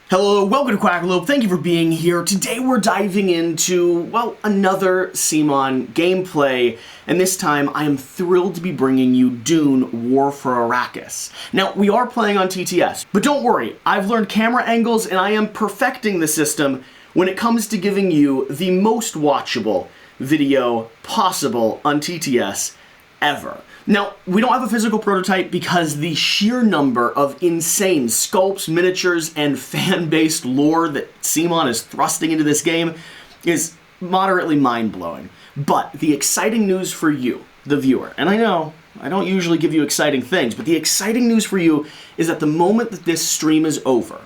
Hello, welcome to Quackalope. Thank you for being here. Today we're diving into, well, another CMON gameplay, and this time I am thrilled to be bringing you Dune: War for Arrakis. Now, we are playing on TTS, but don't worry, I've learned camera angles and I am perfecting the system when it comes to giving you the most watchable video possible on TTS ever. Now, we don't have a physical prototype because the sheer number of insane sculpts, miniatures, and fan-based lore that CMON is thrusting into this game is moderately mind-blowing. But the exciting news for you, the viewer, and I know I don't usually give you exciting things, but the exciting news for you is that the moment that this stream is over,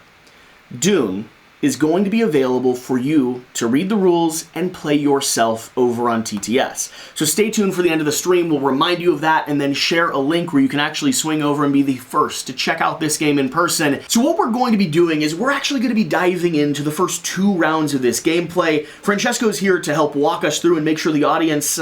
Dune is going to be available for you to read the rules and play yourself over on TTS. So stay tuned for the end of the stream. We'll remind you of that and then share a link where you can actually swing over and be the first to check out this game in person. So what we're going to be doing is we're actually going to be diving into the first 2 rounds of this gameplay. Francesco's here to help walk us through and make sure the audience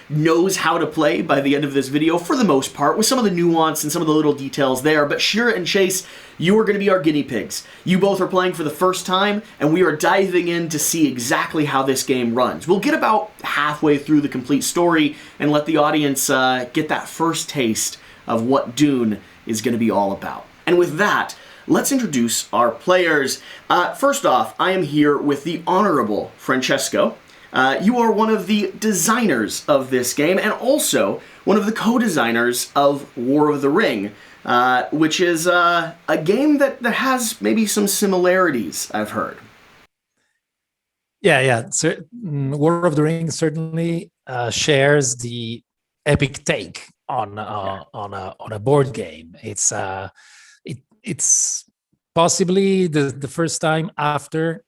knows how to play by the end of this video, for the most part, with some of the nuance and some of the little details there. But Shira and Chase, you are going to be our guinea pigs. You both are playing for the first time, and we are diving in to see exactly how this game runs. We'll get about halfway through the complete story and let the audience get that first taste of what Dune is going to be all about. And with that, let's introduce our players. First off, I am here with the Honorable Francesco. You are one of the designers of this game and also one of the co-designers of War of the Ring, which is a game that has maybe some similarities, I've heard. Yeah. War of the Ring certainly shares the epic take on a board game. It's possibly the first time after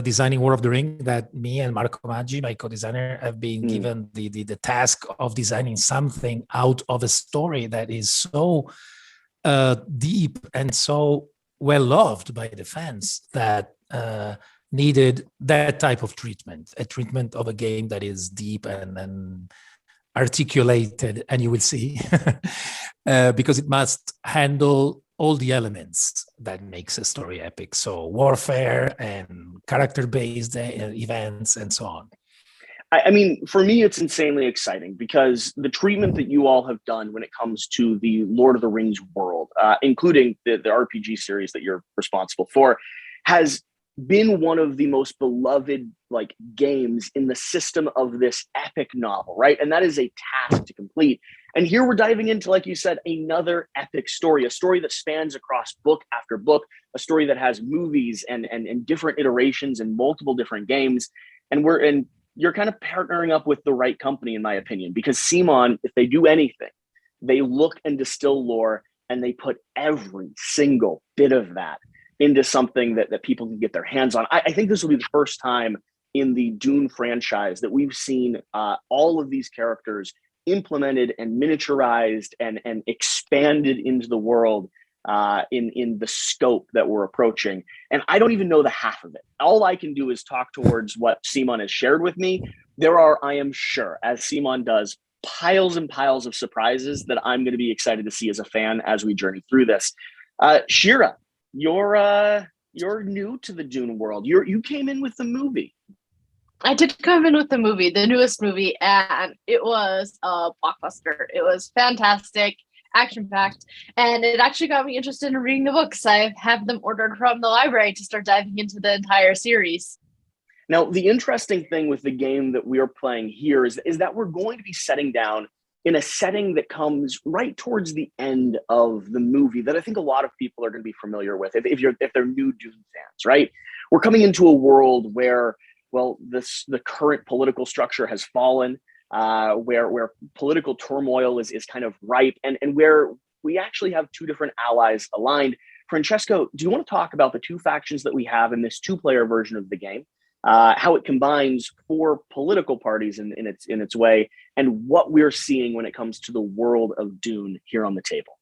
designing War of the Ring that me and Marco Maggi, my co-designer, have been given the task of designing something out of a story that is so deep and so well loved by the fans that needed that type of treatment, a treatment of a game that is deep and articulated, and you will see, because it must handle all the elements that makes a story epic. So warfare and character-based events and so on. I mean, for me, it's insanely exciting because the treatment that you all have done when it comes to the Lord of the Rings world, including the RPG series that you're responsible for, has been one of the most beloved games in the system of this epic novel, right? And that is a task to complete. And here we're diving into, like you said, another epic story, a story that spans across book after book, a story that has movies and different iterations and multiple different games. And you're kind of partnering up with the right company, in my opinion, because CMON, if they do anything, they look and distill lore and they put every single bit of that into something that people can get their hands on. I think this will be the first time in the Dune franchise that we've seen all of these characters implemented and miniaturized and expanded into the world in the scope that we're approaching. And I don't even know the half of it. All I can do is talk towards what CMON has shared with me. There are, I am sure, as CMON does, piles and piles of surprises that I'm going to be excited to see as a fan as we journey through this. Shira, you're new to the Dune world. You came in with the movie. I did come in with the movie, the newest movie, and it was a blockbuster. It was fantastic, action-packed, and it actually got me interested in reading the books. I have them ordered from the library to start diving into the entire series. Now, the interesting thing with the game that we are playing here is that we're going to be setting down in a setting that comes right towards the end of the movie that I think a lot of people are going to be familiar with if they're new Dune fans, right? We're coming into a world where, well, the current political structure has fallen, where political turmoil is kind of ripe, and where we actually have 2 different allies aligned. Francesco, do you want to talk about the 2 factions that we have in this 2-player version of the game, how it combines 4 political parties in its way, and what we're seeing when it comes to the world of Dune here on the table?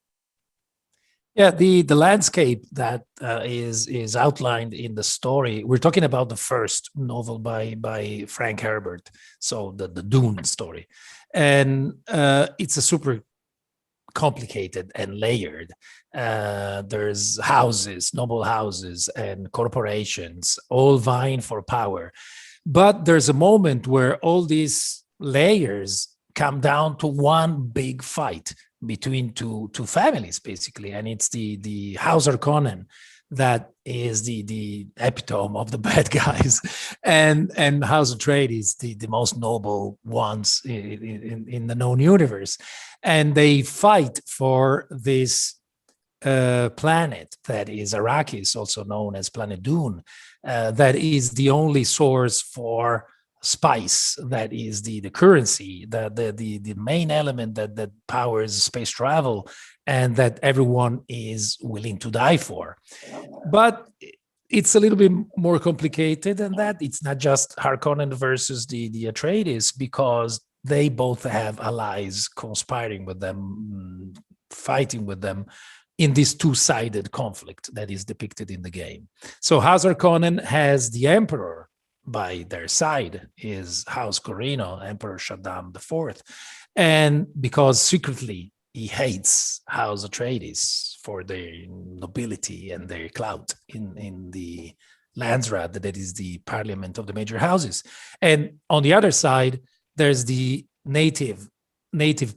Yeah, the landscape that is outlined in the story. We're talking about the first novel by Frank Herbert, so the Dune story, and it's a super complicated and layered. There's houses, noble houses, and corporations all vying for power. But there's a moment where all these layers come down to one big fight between two families, basically, and it's the House Harkonnen that is the epitome of the bad guys, and House Atreides, the most noble ones in the known universe, and they fight for this planet that is Arrakis, also known as Planet Dune, that is the only source for spice, that is the currency, the main element that powers space travel, and that everyone is willing to die for. But it's a little bit more complicated than that. It's not just Harkonnen versus the Atreides, because they both have allies conspiring with them, fighting with them in this two-sided conflict that is depicted in the game. So House Harkonnen has the Emperor by their side, is House Corrino, Emperor Shaddam IV, and because secretly he hates House Atreides for their nobility and their clout in the Landsraad, that is the parliament of the major houses. And on the other side, there's the native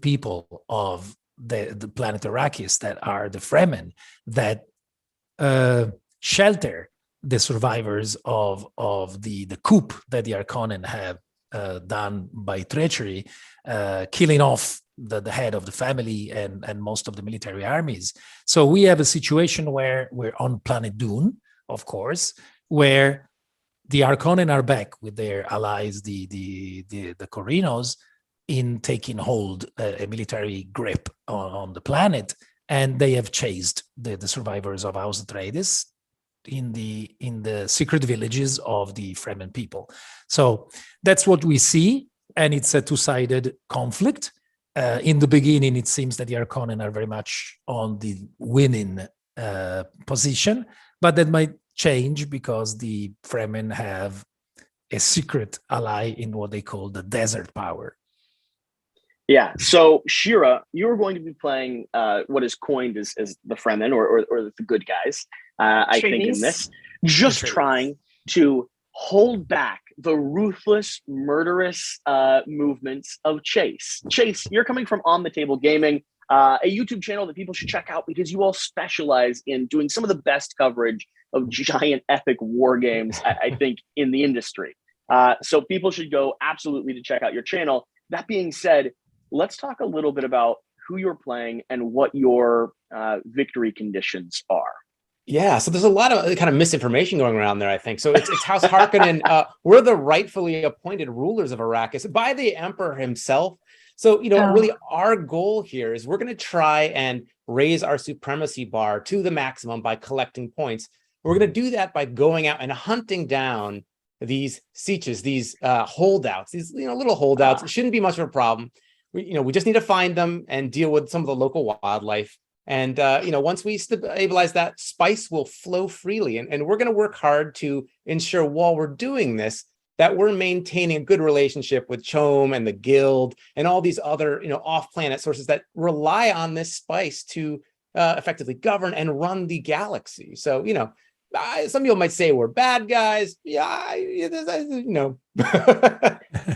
people of the planet Arrakis, that are the Fremen, that shelter the survivors of the coup that the Harkonnen have done by treachery, killing off the head of the family and most of the military armies. So we have a situation where we're on planet Dune, of course, where the Harkonnen are back with their allies, the Corrinos, in taking hold, a military grip on the planet, and they have chased the survivors of House Atreides in the secret villages of the Fremen people. So that's what we see, and it's a two-sided conflict. In the beginning, it seems that the Harkonnen are very much on the winning position, but that might change because the Fremen have a secret ally in what they call the desert power. Yeah. So Shira, you're going to be playing what is coined as the Fremen or the good guys. I think in this, just trying to hold back the ruthless, murderous movements of Chase. Chase, you're coming from On the Table Gaming, a YouTube channel that people should check out because you all specialize in doing some of the best coverage of giant epic war games, I think, in the industry. So people should go absolutely to check out your channel. That being said, let's talk a little bit about who you're playing and what your victory conditions are. Yeah, so there's a lot of kind of misinformation going around there, I think. So it's House Harkonnen. We're the rightfully appointed rulers of Arrakis by the Emperor himself. So, really our goal here is we're going to try and raise our supremacy bar to the maximum by collecting points. We're going to do that by going out and hunting down these sieges, these holdouts, these little holdouts. It shouldn't be much of a problem. We just need to find them and deal with some of the local wildlife. And, once we stabilize that, spice will flow freely. And we're going to work hard to ensure while we're doing this, that we're maintaining a good relationship with CMON and the Guild and all these other, off-planet sources that rely on this spice to effectively govern and run the galaxy. So, some people might say we're bad guys. Yeah,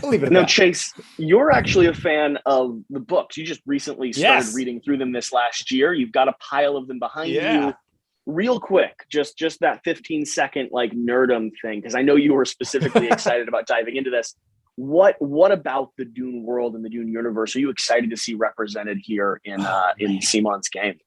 believe it. No, Chase, you're actually a fan of the books. You just recently started reading through them this last year. You've got a pile of them behind you. Real quick, just that 15-second like nerdum thing, because I know you were specifically excited about diving into this. What about the Dune world and the Dune universe are you excited to see represented here in CMON's game?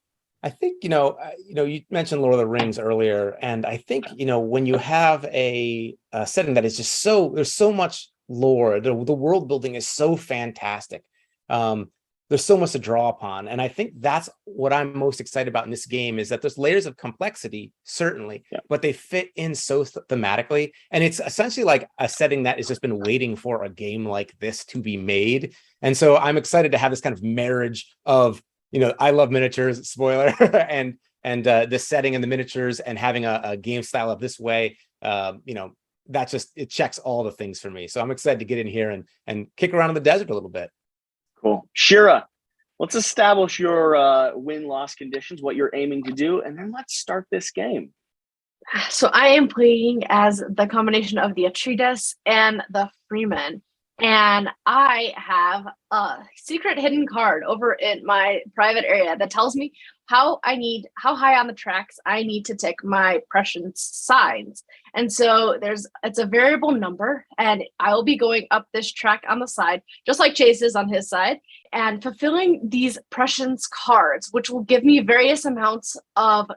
I think, you mentioned Lord of the Rings earlier, and I think, when you have a setting that is just there's so much lore, the world building is so fantastic. There's so much to draw upon. And I think that's what I'm most excited about in this game is that there's layers of complexity, certainly, but they fit in so thematically. And it's essentially like a setting that has just been waiting for a game like this to be made. And so I'm excited to have this kind of marriage of, I love miniatures, spoiler, and the setting and the miniatures and having a game style of this way, it checks all the things for me. So I'm excited to get in here and kick around in the desert a little bit. Cool. Shira, let's establish your win-loss conditions, what you're aiming to do, and then let's start this game. So I am playing as the combination of the Atreides and the Fremen. And I have a secret hidden card over in my private area that tells me how high on the tracks I need to tick my prescience signs. And so it's a variable number, and I will be going up this track on the side, just like Chase is on his side, and fulfilling these prescience cards, which will give me various amounts of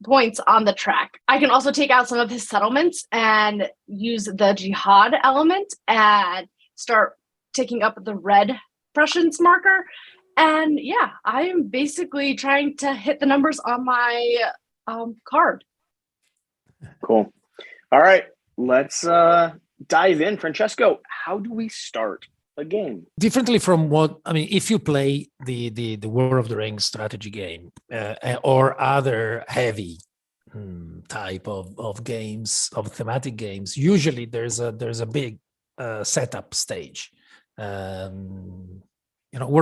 points on the track. I can also take out some of his settlements and use the jihad element and start taking up the red prescience marker. And yeah, I am basically trying to hit the numbers on my card. Cool. All right, let's dive in. Francesco, how do we start a game? Differently from if you play the War of the Rings strategy game or other heavy type of games, of thematic games, usually there's a big setup stage. War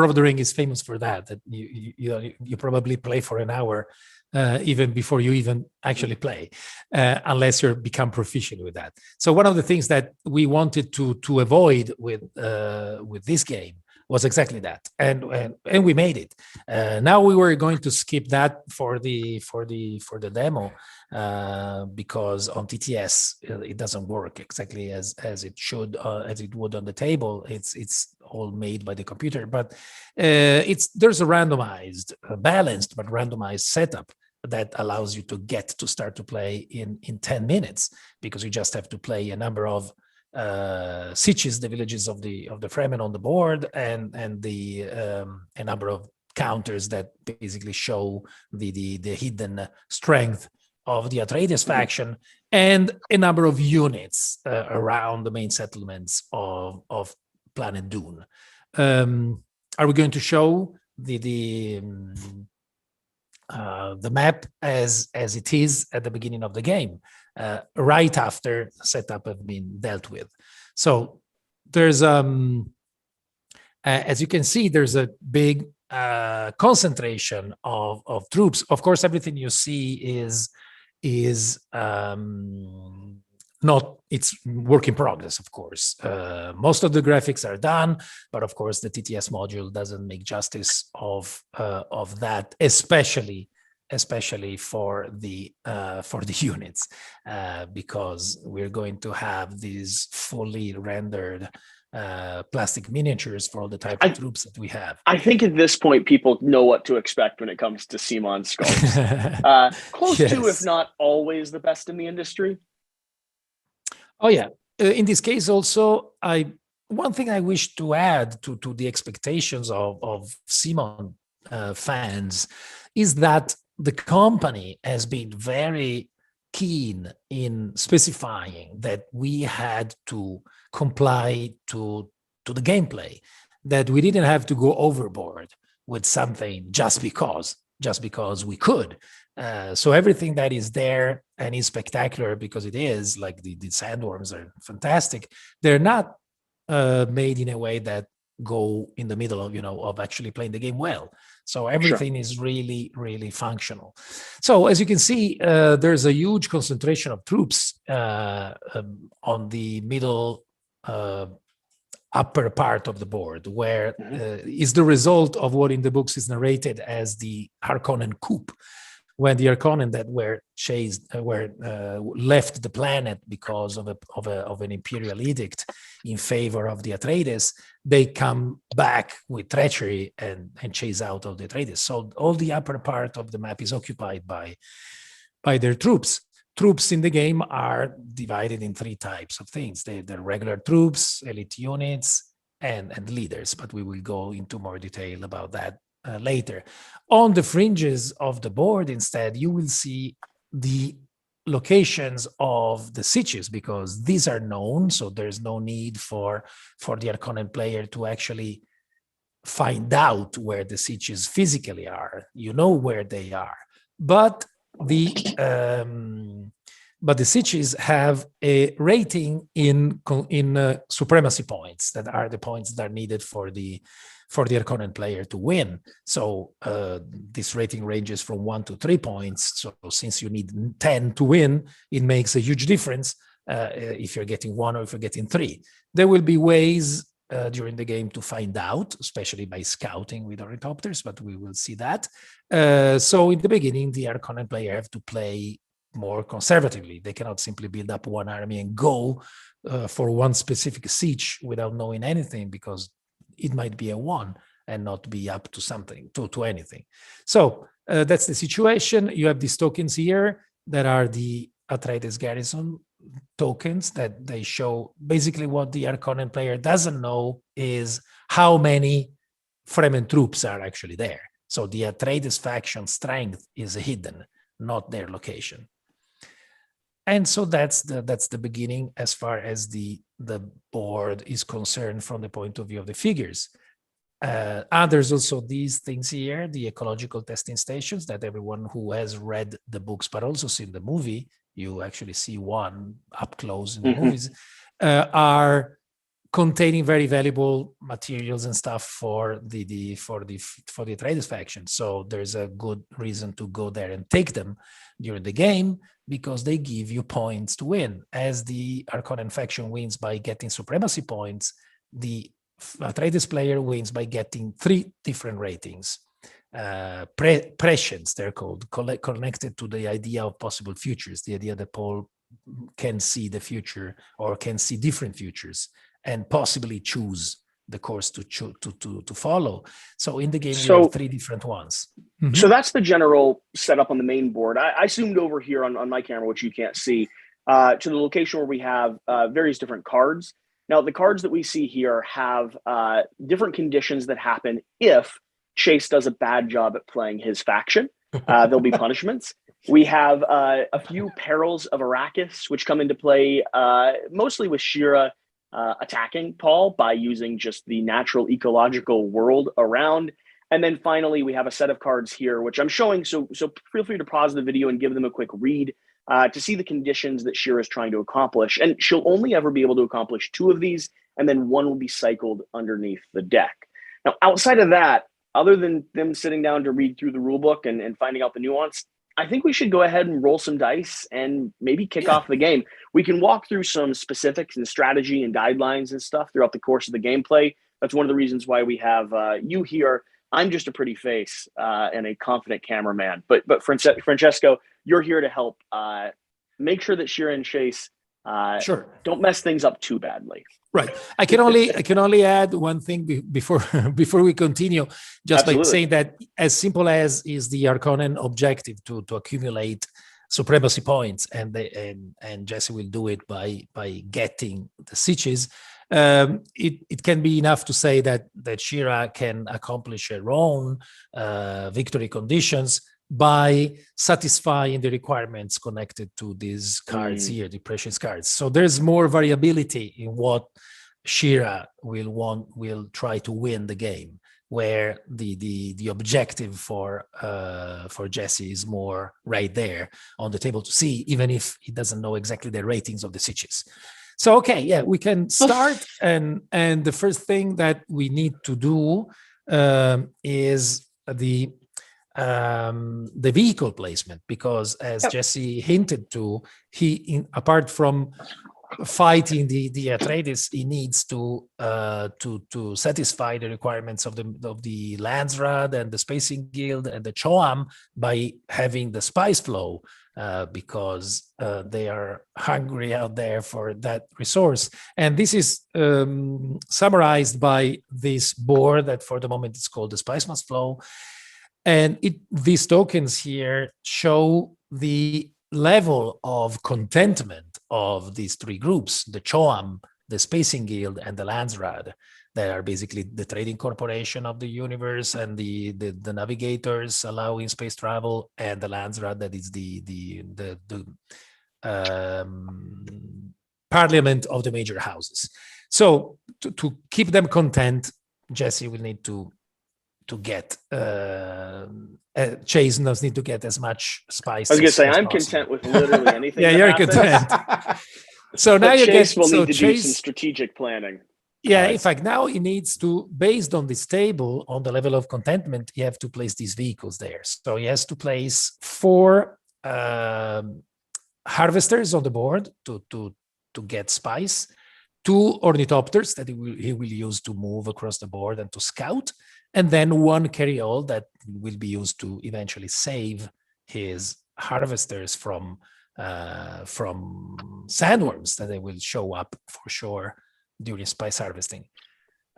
of the Ring is famous for that you probably play for an hour even before you even actually play, unless you become proficient with that. So one of the things that we wanted to avoid with this game was exactly that, and we made it. Now we were going to skip that for the demo because on TTS it doesn't work exactly as it should, as it would on the table. It's all made by the computer, but there's a randomized, balanced but randomized setup that allows you to start to play in 10 minutes, because you just have to play a number of sitches, the villages of the Fremen on the board, and a number of counters that basically show the hidden strength of the Atreides faction, and a number of units around the main settlements of planet Dune. Are we going to show the map as it is at the beginning of the game, right after the setup have been dealt with? So there's as you can see, there's a big concentration of troops. Of course, everything you see is not, it's work in progress, of course. Most of the graphics are done, but of course the TTS module doesn't make justice of that, especially for the units, because we're going to have these fully rendered plastic miniatures for all the type of troops that we have. I think at this point people know what to expect when it comes to CMON sculpts. Close to, if not always, the best in the industry. Oh yeah. In this case also, one thing I wish to add to the expectations of CMON fans is that the company has been very keen in specifying that we had to comply to the gameplay, that we didn't have to go overboard with something just because we could. So everything that is there and is spectacular, because it is, like the sandworms are fantastic. They're not made in a way that go in the middle of actually playing the game well. So everything is really, really functional. So as you can see, there's a huge concentration of troops on the middle upper part of the board, where is the result of what in the books is narrated as the Harkonnen coup, when the Harkonnen that were left the planet because of an imperial edict in favor of the Atreides, they come back with treachery and chase out all the Atreides. So all the upper part of the map is occupied by their troops. Troops in the game are divided in three types of things. They're regular troops, elite units, and leaders, but we will go into more detail about that later. On the fringes of the board, instead, you will see the locations of the sitches, because these are known, so there's no need for the Harkonnen player to actually find out where the sitches physically are. You know where they are, but the sitches have a rating in supremacy points, that are the points that are needed for the for the Harkonnen player to win. So this rating ranges from 1 to 3 points. So since you need 10 to win, it makes a huge difference if you're getting 1 or if you're getting 3. There will be ways during the game to find out, especially by scouting with ornithopters, but we will see that. So in the beginning, the Harkonnen player have to play more conservatively. They cannot simply build up one army and go for one specific siege without knowing anything, because it might be a 1 and not be up to something, to anything. So that's the situation. You have these tokens here that are the Atreides garrison tokens, that they show basically what the Harkonnen player doesn't know is how many Fremen troops are actually there. So the Atreides faction strength is hidden, not their location. And so that's the beginning as far as the board is concerned from the point of view of the figures. There's also these things here, the ecological testing stations that everyone who has read the books but also seen the movie, you actually see one up close in the movies, are containing very valuable materials and stuff for the Atreides faction. So there's a good reason to go there and take them during the game, because they give you points to win. As the Harkonnen faction wins by getting supremacy points, the Atreides player wins by getting 3 different ratings. Prescience, they're called, connected to the idea of possible futures, the idea that Paul can see the future or can see different futures and possibly choose the course to follow. So in the game, we have 3 different ones. Mm-hmm. So that's the general setup on the main board. I zoomed over here on my camera, which you can't see, to the location where we have various different cards. Now, the cards that we see here have different conditions that happen if Chase does a bad job at playing his faction. There'll be punishments. We have a few perils of Arrakis, which come into play mostly with Shira attacking Paul by using just the natural ecological world around. And then finally, we have a set of cards here, which I'm showing. So feel free to pause the video and give them a quick read to see the conditions that Shira is trying to accomplish. And she'll only ever be able to accomplish 2 of these, and then 1 will be cycled underneath the deck. Now, outside of that, other than them sitting down to read through the rule book and finding out the nuance, I think we should go ahead and roll some dice and maybe kick off the game. We can walk through some specifics and strategy and guidelines and stuff throughout the course of the gameplay. That's one of the reasons why we have you here. I'm just a pretty face and a confident cameraman. But Francesco, you're here to help make sure that Shira and Chase don't mess things up too badly. Right. I can only add one thing before we continue, just by saying that as simple as is the Harkonnen objective to accumulate supremacy points, and Jesse will do it by getting the sieges. It can be enough to say that Shira can accomplish her own victory conditions by satisfying the requirements connected to these cards here, the precious cards. So there's more variability in what Shira will try to win the game, where the objective for Jesse is more right there on the table to see, even if he doesn't know exactly the ratings of the sieges. So, okay, yeah, we can start. And the first thing that we need to do is the vehicle placement, because as Jesse hinted to, apart from fighting the Atreides, he needs to satisfy the requirements of the Landsraad and the Spacing Guild and the Choam by having the spice flow, because they are hungry out there for that resource. And this is summarized by this board that for the moment is called the Spice Must Flow. And these tokens here show the level of contentment of these 3 groups, the Choam, the Spacing Guild, and the Landsraad, that are basically the trading corporation of the universe and the navigators allowing space travel, and the Landsraad, that is the parliament of the major houses. So to keep them content, Jesse will need to get Chase does need to get as much spice. I was going to say, I'm content with literally anything. Yeah, you're content. So now Chase will need to do some strategic planning. Yeah, in fact, now he needs to, based on this table, on the level of contentment, you have to place these vehicles there. So he has to place 4 harvesters on the board to get spice, 2 ornithopters that he will use to move across the board and to scout, and then 1 carryall that will be used to eventually save his harvesters from sandworms that they will show up for sure during spice harvesting.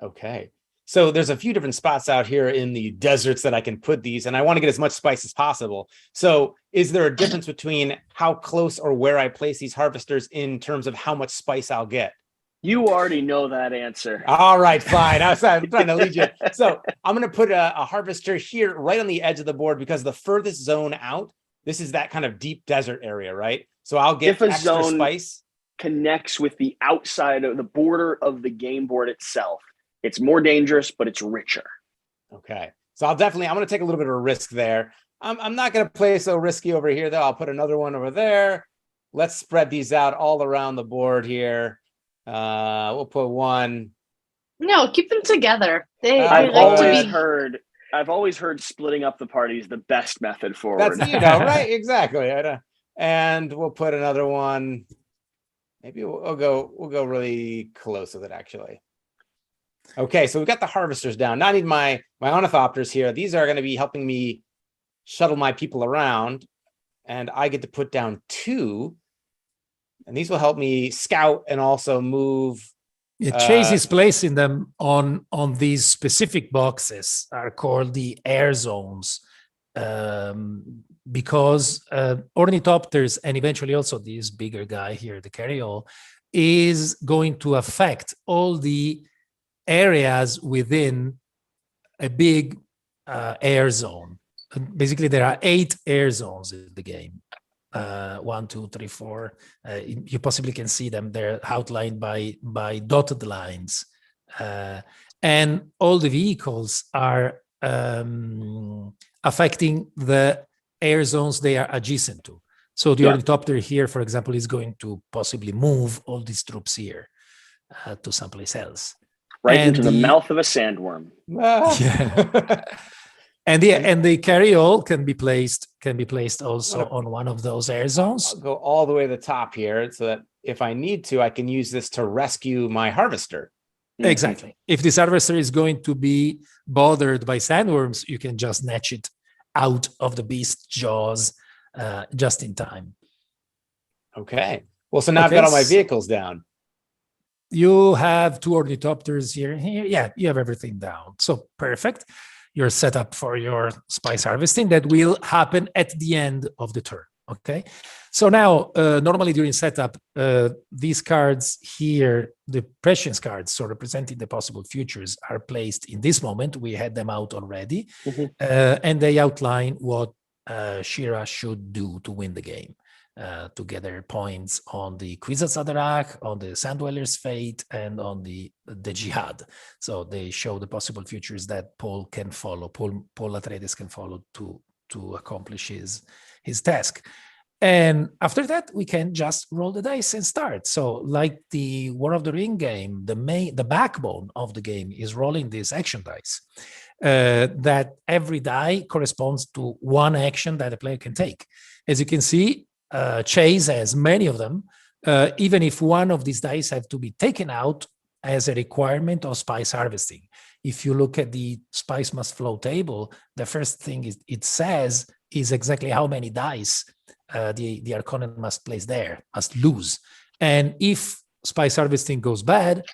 Okay. So there's a few different spots out here in the deserts that I can put these, and I want to get as much spice as possible. So is there a difference between how close or where I place these harvesters in terms of how much spice I'll get? You already know that answer. All right, fine. I'm trying to lead you. So I'm going to put a harvester here right on the edge of the board because the furthest zone out, this is that kind of deep desert area, right? So I'll get extra spice. Connects with the outside of the border of the game board itself. It's more dangerous, but it's richer. Okay. So I'm going to take a little bit of a risk there. I'm not going to play so risky over here, though. I'll put another one over there. Let's spread these out all around the board here. We'll put 1. No, keep them together. I've always heard splitting up the party is the best method forward. That's, right? Exactly. And we'll put another one. Maybe we'll go really close with it, actually. Okay, so we've got the harvesters down. Now I need my ornithopters here. These are going to be helping me shuttle my people around, and I get to put down 2, and these will help me scout and also move. Chase is placing them on these specific boxes are called the air zones, because ornithopters and eventually also this bigger guy here, the carryall, is going to affect all the areas within a big air zone. Basically, there are 8 air zones in the game. 1, 2, 3, 4. You possibly can see them. They're outlined by dotted lines, and all the vehicles are affecting the air zones they are adjacent to. So the ornithopter here, for example, is going to possibly move all these troops here to someplace else. Right into the mouth of a sandworm. Yeah. And the carryall can be placed also on one of those air zones. I'll go all the way to the top here so that if I need to, I can use this to rescue my harvester. Exactly. If this harvester is going to be bothered by sandworms, you can just snatch it out of the beast's jaws just in time. Okay. Well, so now I've got all my vehicles down. You have 2 ornithopters here. Yeah, you have everything down. So perfect. You're set up for your spice harvesting that will happen at the end of the turn. Okay. So now, normally during setup, these cards here, the prescience cards, so representing the possible futures, are placed in this moment. We had them out already, and they outline what Shira should do to win the game. To gather points on the Kwisatz Haderach, on the Sand Dweller's Fate, and on the Jihad. So they show the possible futures that Paul can follow, Paul Atreides can follow to accomplish his task. And after that, we can just roll the dice and start. So like the War of the Ring game, the backbone of the game is rolling these action dice. That every die corresponds to 1 action that a player can take. As you can see, Chase has many of them, even if one of these dice have to be taken out as a requirement of spice harvesting. If you look at the spice must flow table, the first thing it says is exactly how many dice the Harkonnen must place there, must lose. And if spice harvesting goes bad,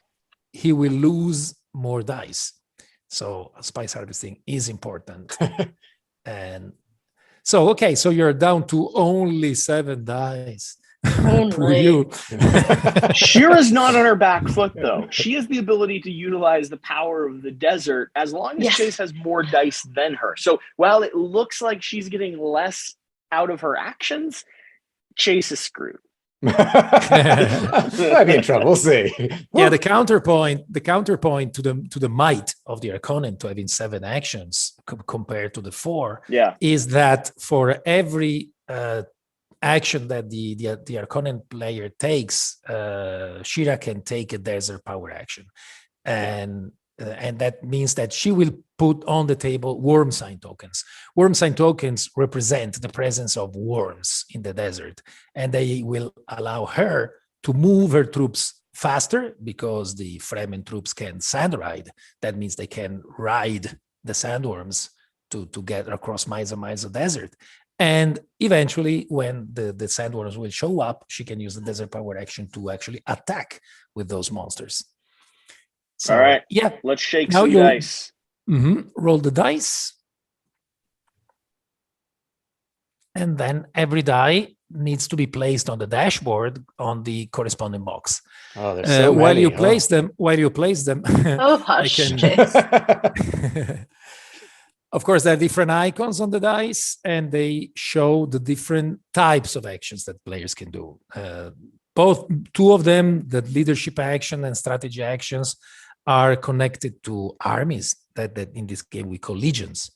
he will lose more dice. So spice harvesting is important. And so, okay, so you're down to only 7 dice. For you. Shira's not on her back foot, though. She has the ability to utilize the power of the desert as long as Chase has more dice than her. So while it looks like she's getting less out of her actions, Chase is screwed. Might be in trouble. We'll see. Yeah, the counterpoint to the might of the Harkonnen to having 7 actions compared to the 4 is that for every action that the Harkonnen player takes, Shira can take a desert power action. and that means that she will put on the table worm sign tokens. Worm sign tokens represent the presence of worms in the desert, and they will allow her to move her troops faster because the Fremen troops can sand ride. That means they can ride the sandworms to get across miles and miles of desert. And eventually, when the sandworms will show up, she can use the desert power action to actually attack with those monsters. So, all right. Yeah. Let's shake some dice. Roll the dice. And then every die needs to be placed on the dashboard on the corresponding box. Oh, there's so many. While you place them, Oh, hush. Of course, there are different icons on the dice, and they show the different types of actions that players can do. Two of them, the leadership action and strategy actions, are connected to armies that in this game we call legions.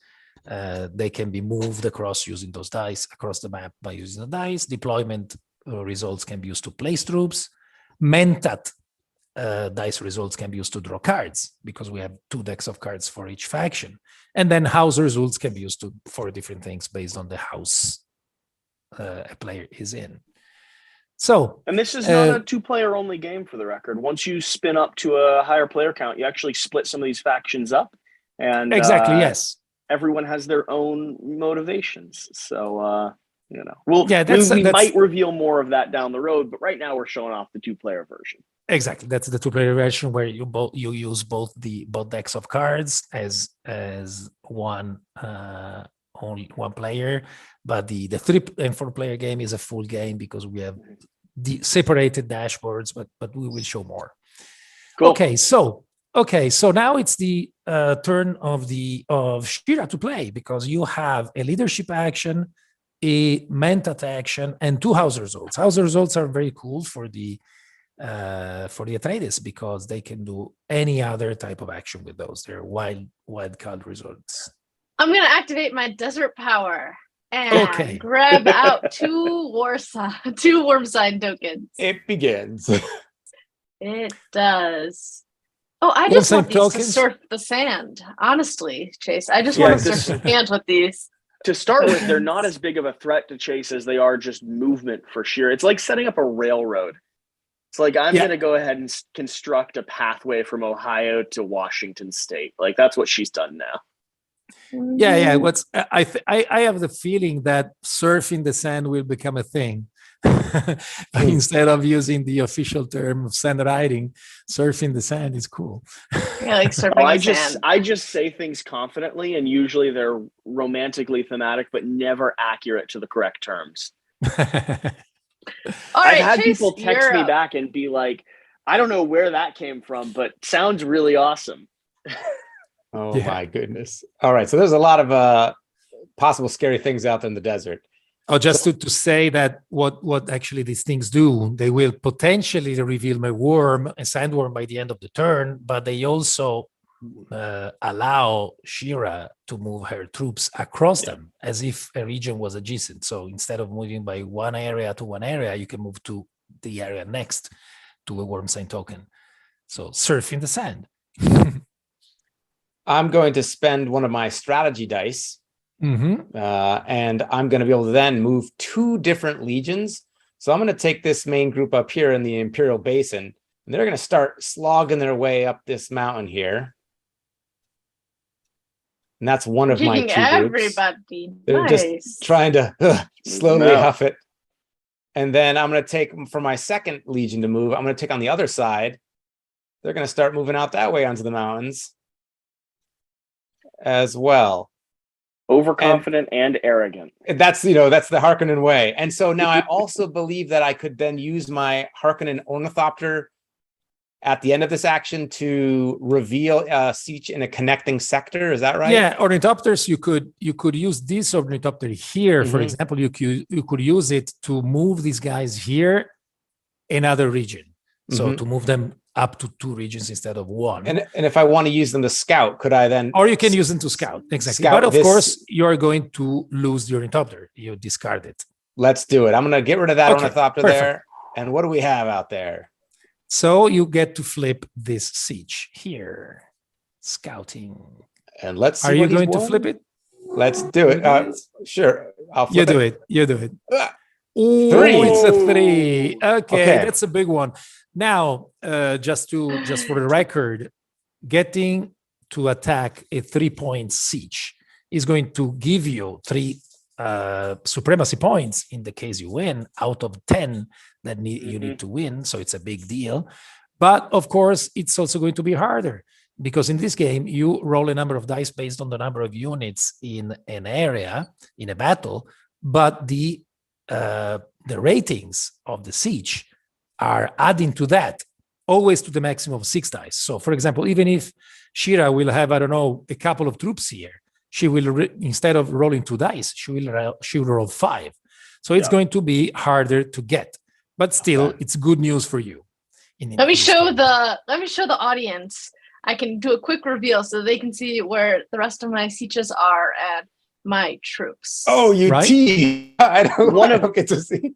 They can be moved across using those dice, across the map by using the dice. Deployment results can be used to place troops. Mentat dice results can be used to draw cards, because we have 2 decks of cards for each faction. And then house results can be used for different things based on the house a player is in. So, and this is not a 2-player only game, for the record. Once you spin up to a higher player count, you actually split some of these factions up. And exactly, yes. Everyone has their own motivations. So, we might reveal more of that down the road, but right now we're showing off the 2-player version. Exactly, that's the 2-player version where you use both decks of cards as one only one player, but the 3 and 4 player game is a full game because we have separated dashboards, but we will show more. Cool. Okay, so now it's the turn of Shira to play, because you have a leadership action, a mentat action, and 2 house results. House results are very cool for the Atreides, because they can do any other type of action with those. They're wild card results. I'm going to activate my desert power and grab out 2 worm sign tokens. It begins. It does. Oh, I just want these to surf the sand. Honestly, Chase, I just want to surf the sand with these. To start with, they're not as big of a threat to Chase as they are just movement for sheer. It's like setting up a railroad. It's like, I'm going to go ahead and construct a pathway from Ohio to Washington State. Like, that's what she's done now. Yeah. I have the feeling that surfing the sand will become a thing. Instead of using the official term of sand riding, surfing the sand is cool. Yeah, like surfing the sand. I just say things confidently, and usually they're romantically thematic, but never accurate to the correct terms. All right, I've had Chase, people text me back and be like, I don't know where that came from, but sounds really awesome. Oh my goodness. All right. So there's a lot of possible scary things out there in the desert. Oh, just to say that what actually these things do, they will potentially reveal a sandworm by the end of the turn, but they also allow Shira to move her troops across them as if a region was adjacent. So instead of moving by one area to one area, you can move to the area next to a worm sign token. So surfing the sand. I'm going to spend one of my strategy dice, and I'm going to be able to then move 2 different legions. So I'm going to take this main group up here in the Imperial Basin, and they're going to start slogging their way up this mountain here. And that's one of my 2 groups. Everybody. They're just trying to slowly huff it. And then I'm going to take, for my second legion to move, I'm going to take on the other side. They're going to start moving out that way onto the mountains as well. Overconfident and arrogant. That's the Harkonnen way. And so now I also believe that I could then use my Harkonnen ornithopter at the end of this action to reveal siege in a connecting sector. Is that right? Yeah, ornithopters, you could use this ornithopter here. For example, you could use it to move these guys here, another region. So to move them up to 2 regions instead of 1. And if I want to use them to scout, could I then? Or you can use them to scout. Exactly. But of course, you're going to lose the ornithopter. You discard it. Let's do it. I'm going to get rid of that ornithopter there. And what do we have out there? So you get to flip this siege here. Scouting. And let's see. Are you what he's going to won. flip it? Let's do it. Sure. I'll flip You do it. it. You do it. Ah, Ooh, 3. it's a 3. Okay, Okay. that's a big one. Now, just for the record, getting to attack a 3-point siege is going to give you 3 supremacy points in the case you win out of 10 that you need to win. So it's a big deal. But of course, it's also going to be harder because in this game, you roll a number of dice based on the number of units in an area, in a battle, but the ratings of the siege are adding to that, always to the maximum of 6 dice. So for example, even if Shira will have, I don't know, a couple of troops here, she will, instead of rolling 2 dice, she will roll 5. So it's going to be harder to get, but still it's good news for you. Let me show the audience. I can do a quick reveal so they can see where the rest of my sieges are and my troops. Oh, you Right? I don't get to see.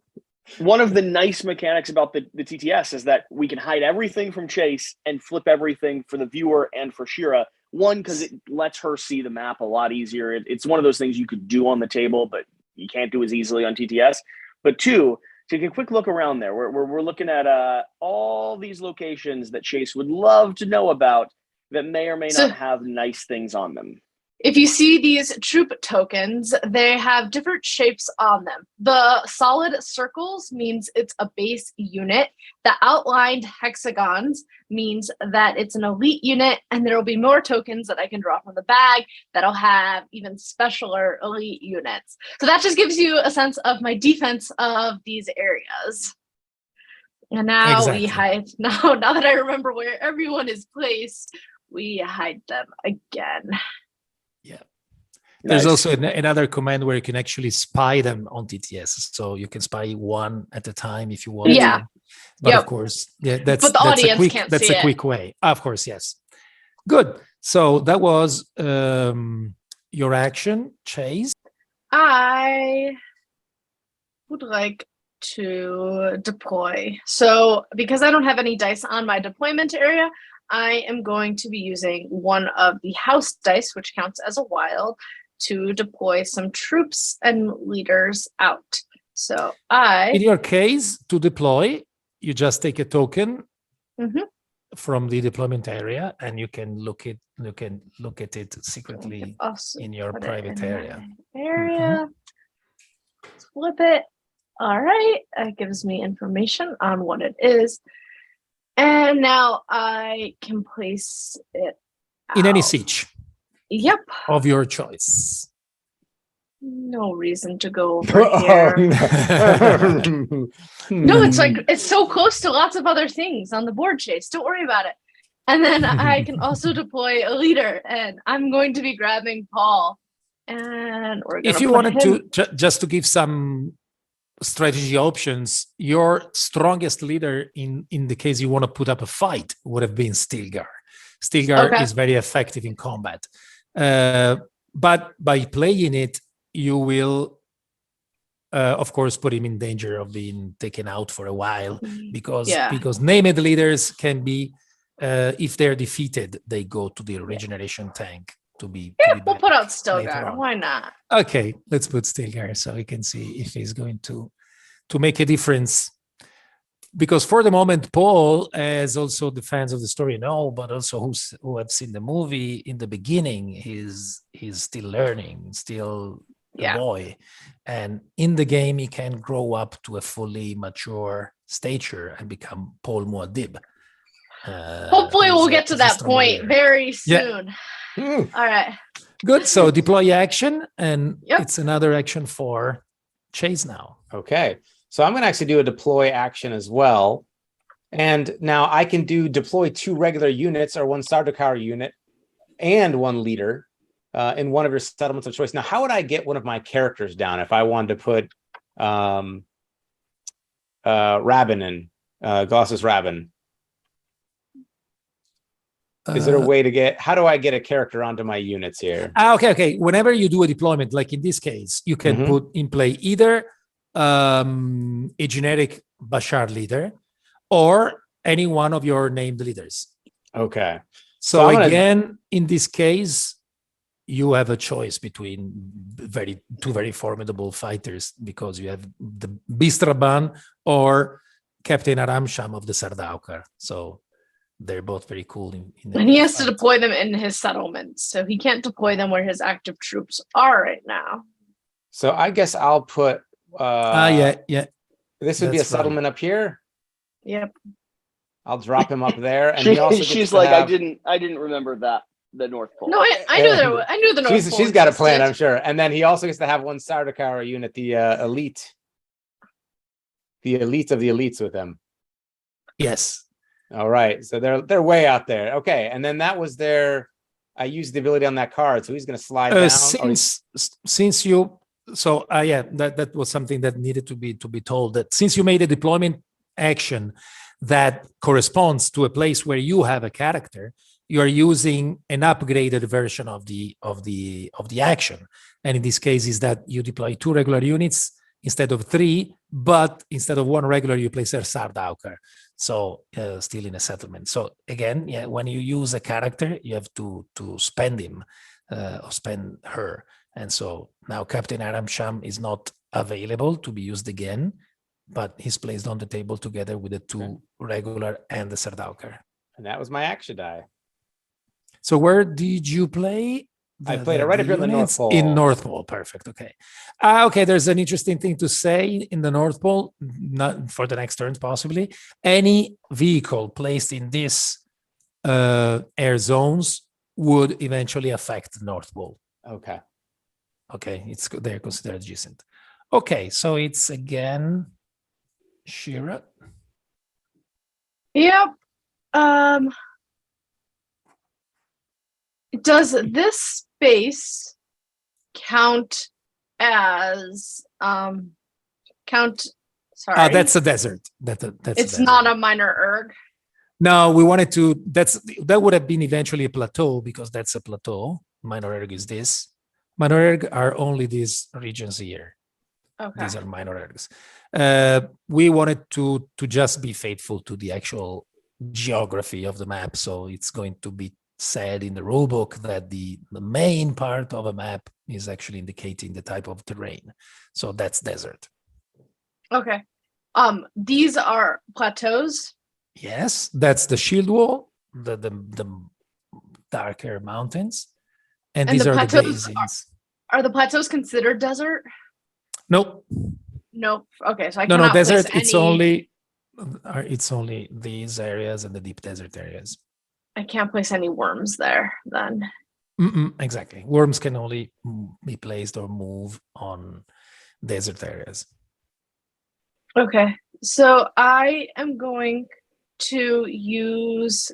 One of the nice mechanics about the TTS is that we can hide everything from Chase and flip everything for the viewer and for Shira. One, because it lets her see the map a lot easier. It's one of those things you could do on the table, but you can't do as easily on TTS. But 2, take a quick look around there. We're looking at all these locations that Chase would love to know about that may or may not have nice things on them. If you see these troop tokens, they have different shapes on them. The solid circles means it's a base unit. The outlined hexagons means that it's an elite unit, and there will be more tokens that I can draw from the bag that'll have even specialer elite units. So that just gives you a sense of my defense of these areas. And now we hide. Now that I remember where everyone is placed, we hide them again. Yeah. There's Nice. also another command where you can actually spy them on TTS. So you can spy one at a time if you want. Yeah. To. But of course, that's But the audience can't that's see a quick way. Of course, yes. Good. So that was your action, Chase. I would like to deploy. So because I don't have any dice on my deployment area, I am going to be using one of the house dice, which counts as a wild, to deploy some troops and leaders out. So in your case, to deploy, you just take a token from the deployment area, and you can look at it secretly in your private area. Flip it. All right, that gives me information on what it is. And now I can place it in any out. siege. Yep. Of your choice. No reason to go over here. No, it's so close to lots of other things on the board, Chase. Don't worry about it. And then I can also deploy a leader, and I'm going to be grabbing Paul. And we're going if you wanted to, just to give some strategy options, your strongest leader in the case you want to put up a fight would have been Stilgar. Stilgar is very effective in combat. But by playing it, you will, of course, put him in danger of being taken out for a while because named leaders can be, if they're defeated, they go to the regeneration tank to be. We'll put out Stilgar. Why not? Okay, let's put Stilgar so we can see if he's going to make a difference. Because for the moment, Paul, as also the fans of the story know, but also who have seen the movie, in the beginning, he's still learning, still a boy. And in the game, he can grow up to a fully mature stature and become Paul Muad'Dib. Hopefully we'll get to that point very soon. Yeah. All right. Good. So deploy action, and it's another action for Chase now. Okay. So I'm going to actually do a deploy action as well. And now I can deploy 2 regular units or 1 Sardaukar unit and 1 leader in one of your settlements of choice. Now, how would I get one of my characters down if I wanted to put Rabin in, Glossus Rabin? Is there a way to how do I get a character onto my units here? Okay. Whenever you do a deployment, like in this case, you can put in play either a generic Bashar leader or any one of your named leaders. Okay. So I'm gonna- again, in this case, you have a choice between two very formidable fighters, because you have the Bistraban or Captain Aramsham of the Sardaukar. So they're both very cool. And he has to deploy them in his settlements, so he can't deploy them where his active troops are right now. So I guess I'll put. Yeah. This would be a That's right. settlement up here. Yep. I'll drop him up there, and he also gets she's to like, have- I didn't remember that the North Pole. No, I knew there. I knew the North Pole She's got a plan, I'm existed. sure. And then he also gets to have one Sardaukar unit, the elite of the elites with him. Yes. All right, so they're way out there. Okay, and then that was their. I used the ability on that card, so he's going to slide down. Since you, that was something that needed to be told, that since you made a deployment action that corresponds to a place where you have a character, you are using an upgraded version of the action. And in this case is that you deploy 2 regular units instead of 3, but instead of 1 regular, you place a Sardaukar. So still in a settlement. So again, when you use a character, you have to spend him or spend her. And so now Captain Aramsham is not available to be used again, but he's placed on the table together with the 2 regular and the Sardaukar. And that was my action die. So where did you play? I played it right up here in the North Pole. In North Pole, perfect. Okay. Okay, there's an interesting thing to say in the North Pole, not for the next turns possibly. Any vehicle placed in this air zones would eventually affect the North Pole. Okay. Okay, they're considered adjacent. Okay, so it's again Shira. Yep. Does this space count as sorry? That's a desert. That's it's not a minor erg. No, we wanted to. That would have been eventually a plateau, because that's a plateau. Minor erg is this. Minor erg are only these regions here. Okay. These are minor ergs. We wanted to just be faithful to the actual geography of the map, so it's going to be said in the rulebook that the main part of a map is actually indicating the type of terrain. So that's desert. Okay. These are plateaus. Yes, that's the shield wall, the darker mountains, and these the are the plateaus basins. Are the plateaus considered desert? Nope. Nope. Okay, so I No, cannot desert. place It's only these areas and the deep desert areas. I can't place any worms there then. Exactly. Worms can only be placed or move on desert areas. Okay, so I am going to use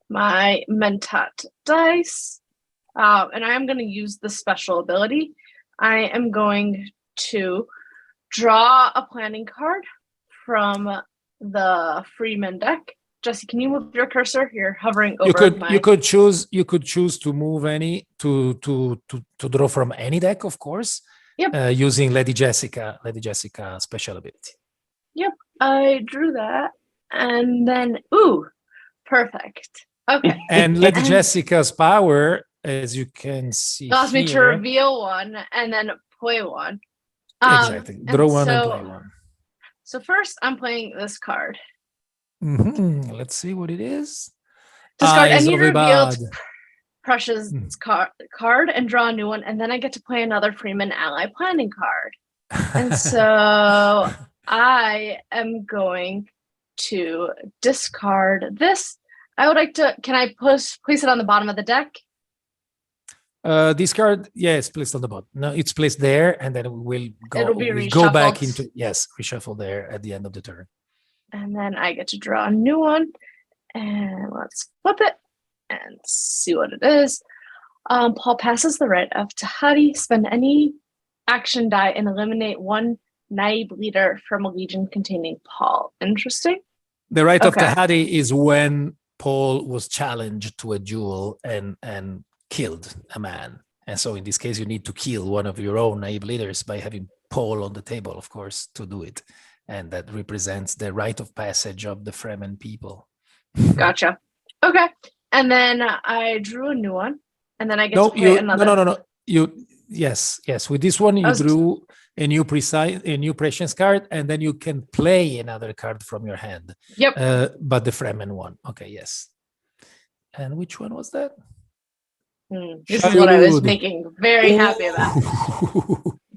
my Mentat dice, and I am going to use the special ability. I am going to draw a planning card from the Fremen deck. Jesse, can you move your cursor? You're hovering over. You could choose to move any to draw from any deck, of course. Yep. Using Lady Jessica special ability. Yep, I drew that, and then perfect. Okay. And Lady Jessica's power, as you can see, allows me to reveal one and then play one. Exactly. Draw one and play one. So first, I'm playing this card. Let's see what it is. Discard any revealed Ibad. Prussia's card and draw a new one, and then I get to play another Freeman ally planning card. And so I am going to discard this. I would like to. Can I place it on the bottom of the deck? This card, it's placed on the bottom. No, it's placed there, and then we'll go back into reshuffle there at the end of the turn. And then I get to draw a new one, and let's flip it and see what it is. Paul passes the right of Tahati. Spend any action die and eliminate one Naib leader from a legion containing Paul. Interesting. The right of Tahati is when Paul was challenged to a duel and killed a man. And so in this case, you need to kill one of your own Naib leaders by having Paul on the table, of course, to do it. and that represents the rite of passage of the Fremen people. Gotcha. Okay. And then I drew a new one, and then I get to No, play another. no. Yes. With this one, you drew a new prescience card, and then you can play another card from your hand. Yep. But the Fremen one. Okay, yes. And which one was that? This is what I was making very happy about.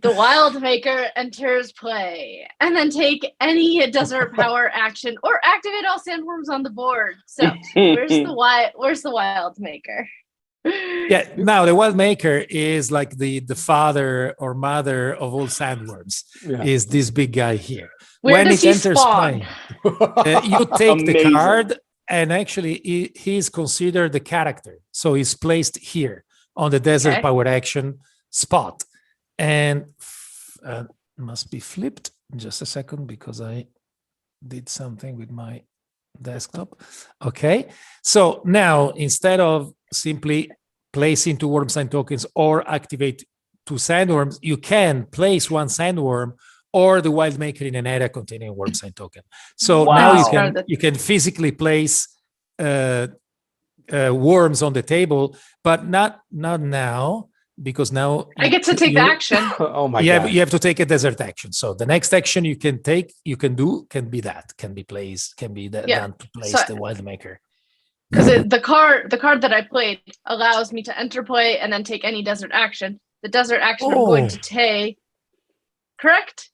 The Wildmaker enters play, and then take any desert power action or activate all sandworms on the board. So where's the Wildmaker? Yeah, now the Wildmaker is like the father or mother of all sandworms. Yeah. Is this big guy here? Where does he spawn? Play, you take the card, and actually he's considered the character, so he's placed here on the desert power action spot. And must be flipped. Just a second, because I did something with my desktop. Okay, so now instead of simply placing 2 worm sign tokens or activate 2 sandworms, you can place 1 sandworm or the Wildmaker in an area containing a worm sign token. So now you can physically place worms on the table, but not now. Because now I get to take the action. Oh my god! You have to take a desert action. So the next action you can take, can be done to place the Wildmaker. Because the card that I played allows me to enter play and then take any desert action. The desert action I'm going to take. Correct?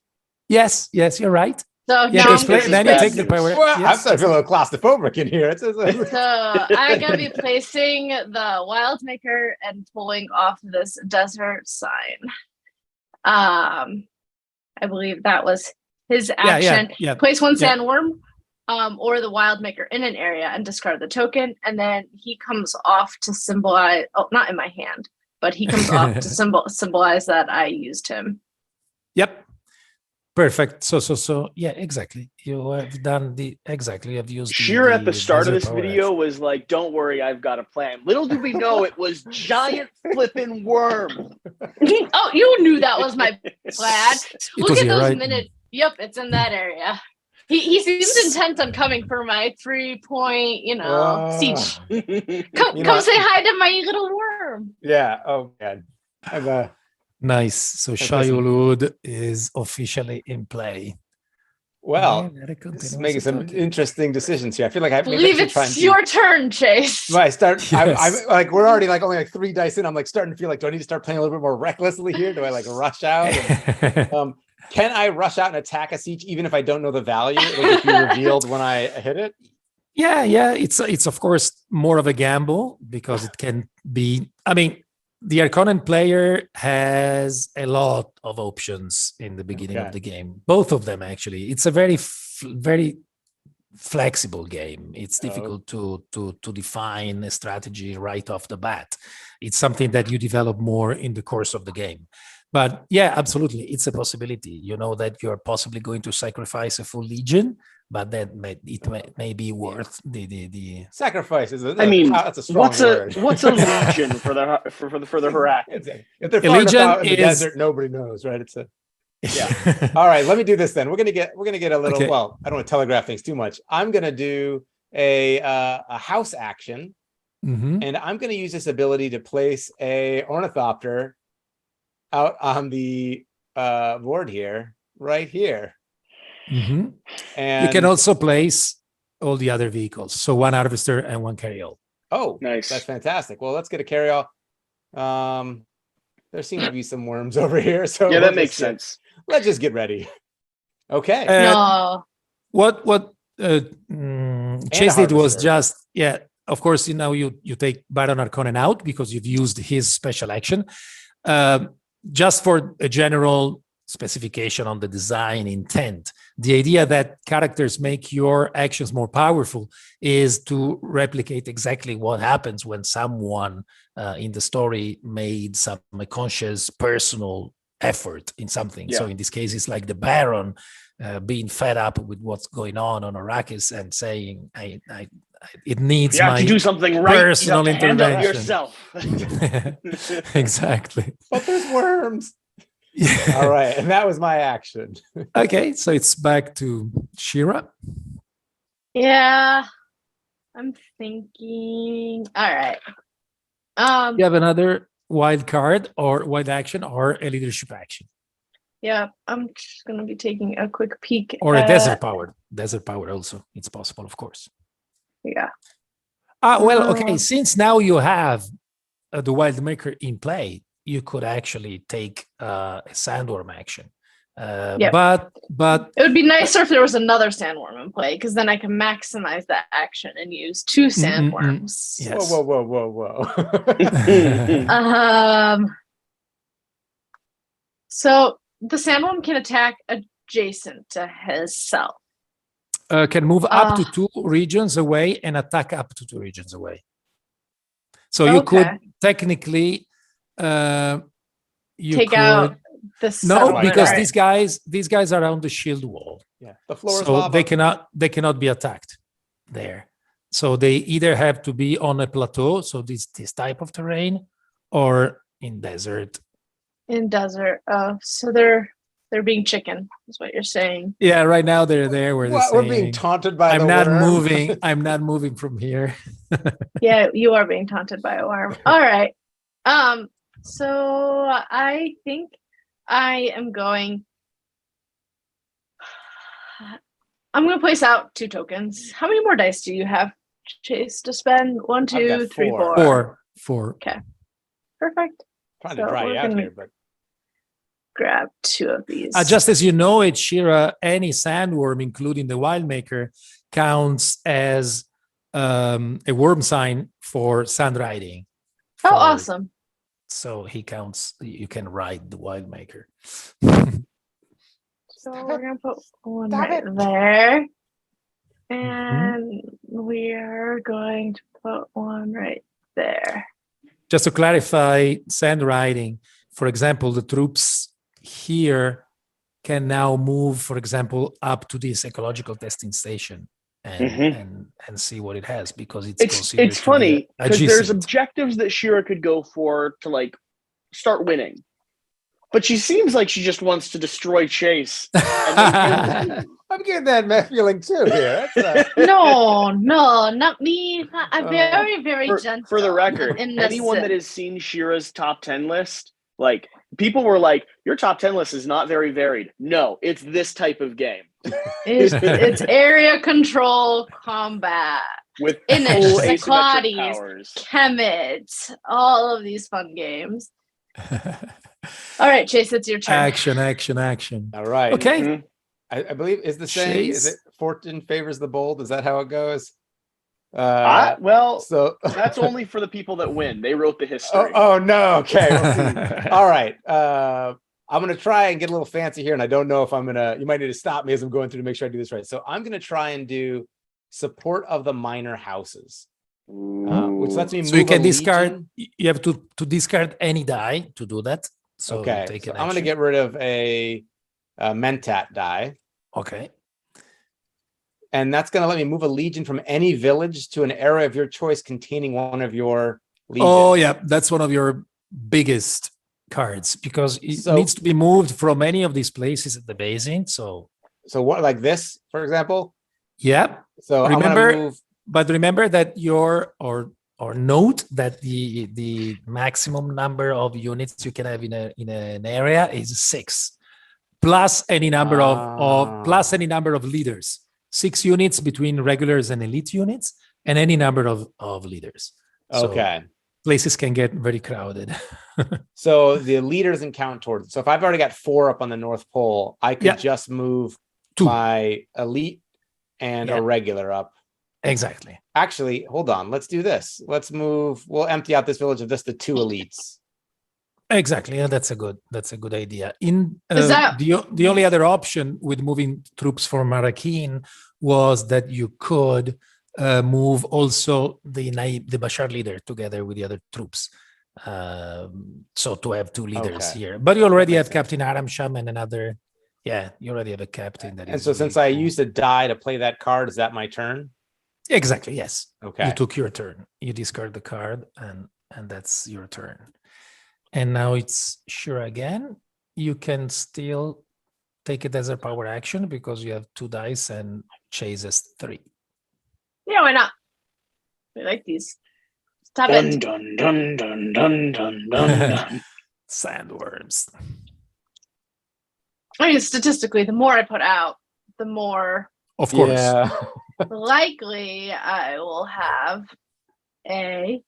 Yes, you're right. So then you take the power. Well, I'm starting to feel a little claustrophobic in here. So I'm gonna be placing the Wildmaker and pulling off this desert sign. I believe that was his action. Yeah. Place 1 sandworm, or the Wildmaker in an area and discard the token, and then he comes off to symbolize. Oh, not in my hand, but he comes off to symbolize that I used him. Yep. Perfect. So yeah, exactly. You have done I've used. Shira at the start of this video was like, "Don't worry, I've got a plan." Little did we know it was giant flipping worm. Oh, you knew that was my plan. Look at those minutes. Yep, it's in that area. He seems intent on coming for my 3-point, siege. Come say hi to my little worm. Yeah. Oh man. Nice. So Shai-Hulud is officially in play. Well, this is making some interesting decisions here. I feel like I believe it's your turn, Chase. Right, I'm like, we're already like only like 3 dice in. I'm like starting to feel like, do I need to start playing a little bit more recklessly here? Do I like rush out? And, can I rush out and attack a siege even if I don't know the value? It'll just be revealed when I hit it. Yeah. It's of course more of a gamble because it can be. I mean, the Harkonnen player has a lot of options in the beginning of the game. Both of them, actually. It's a very, very flexible game. It's difficult to define a strategy right off the bat. It's something that you develop more in the course of the game. But yeah, absolutely, it's a possibility. You know that you're possibly going to sacrifice a full legion, but that may be worth the sacrifice. That's a strong word. What's a legion for the Harkonnen? If they're far enough out in the desert, nobody knows, right? All right, let me do this then. We're gonna get a little. Well, I don't want to telegraph things too much. I'm gonna do a house action, and I'm gonna use this ability to place a ornithopter out on the board here, right here. And you can also place all the other vehicles. So 1 harvester and 1 carryall. Oh, nice. That's fantastic. Well, let's get a carryall. There seem to be some worms over here. So yeah, that makes sense. Let's just get ready. Okay. What Chase did was just, of course, you take Baron Harkonnen out because you've used his special action. Just for a general specification on the design intent, the idea that characters make your actions more powerful is to replicate exactly what happens when someone in the story made some conscious personal effort in something. So in this case, it's like the Baron being fed up with what's going on Arrakis and saying, it needs you have to do something right. Personal intervention. Yourself. Exactly. But there's worms. Yeah. All right, and that was my action. Okay, so it's back to Shira. Yeah, I'm thinking. All right. You have another wild card or wild action or a leadership action. Yeah, I'm just gonna be taking a quick peek. Or a at, desert power. Desert power also. It's possible, of course. Yeah. Well, okay. Since now you have the wild maker in play, you could actually take a sandworm action. Yep. But It would be nicer if there was another sandworm in play, because then I can maximize that action and use 2 sandworms. yes. Whoa. So the sandworm can attack adjacent to himself. Can move up to 2 regions away and attack up to 2 regions away. So you could technically you take could, out this. no, because these guys are on the shield wall. Yeah, the floor is So lava. they cannot be attacked there. So they either have to be on a plateau, so this type of terrain, or in desert. In desert. So they're being chicken, is what you're saying. Yeah, right now they're there where We're being taunted by I'm the not worm. moving. I'm not moving from here. Yeah, you are being taunted by a worm. All right. So I think I am going. I'm going to place out 2 tokens. How many more dice do you have, Chase, to spend? 1, 2, 3, 4. 4. Okay. Perfect. Trying So to dry we're you out gonna here, but grab 2 of these. Just as you know it, Shira, any sandworm, including the wild maker, counts as a worm sign for sand riding. Oh, awesome. So he counts, you can ride the wild maker. So we're going to put one right there. And we're going to put one right there. Just to clarify, sand riding, for example, the troops here can now move, for example, up to this ecological testing station and see what it has, because it's funny because there's objectives that Shira could go for to like start winning, but she seems like she just wants to destroy Chase. I'm getting that feeling too here. No, not me. I'm very, very gentle. For the record, anyone that has seen Shira's top 10 list, like, people were like, your top 10 list is not very varied. No, it's this type of game. It's area control combat. With Inish, asymmetric Cyclades, powers. Kemet, all of these fun games. All right, Chase, it's your turn. Action. All right. Okay. I believe is the saying, is it fortune favors the bold? Is that how it goes? So that's only for the people that win. They wrote the history. Oh no. Okay. All right. I'm going to try and get a little fancy here, and I don't know if you might need to stop me as I'm going through to make sure I do this right. So I'm going to try and do support of the minor houses, which lets me move. So you can discard, you have to discard any die to do that. So okay. So I'm going to get rid of a Mentat die. Okay. And that's going to let me move a legion from any village to an area of your choice containing one of your legions. Oh, yeah. That's one of your biggest cards, because it needs to be moved from any of these places at the basin. So what, like this, for example? Yeah. So remember that or note that the maximum number of units you can have in an area is 6, plus any number of leaders. 6 units between regulars and elite units, and any number of leaders. Okay. So places can get very crowded. So the leader doesn't count towards it. So if I've already got 4 up on the North Pole, I could just move 2. My elite and a regular up. Exactly. Actually, hold on. Let's do this. We'll empty out this village of just the 2 elites. Exactly. Yeah, that's a good idea. The only other option with moving troops from Marrakeen was that you could move also the Bashar leader together with the other troops. So to have 2 leaders here. But you already have Captain Aramsham and another. Yeah, you already have a captain that is. And so since I used a die to play that card, is that my turn? Exactly. Yes. Okay. You took your turn. You discard the card, and that's your turn. And now it's Shira again. you can still take it as a power action because you have 2 dice and chases 3. Yeah, why not? We like these. Stop Dun it. dun dun dun dun dun dun dun. Sandworms. I mean, statistically, the more I put out, the more Of course. Yeah. likely I will have a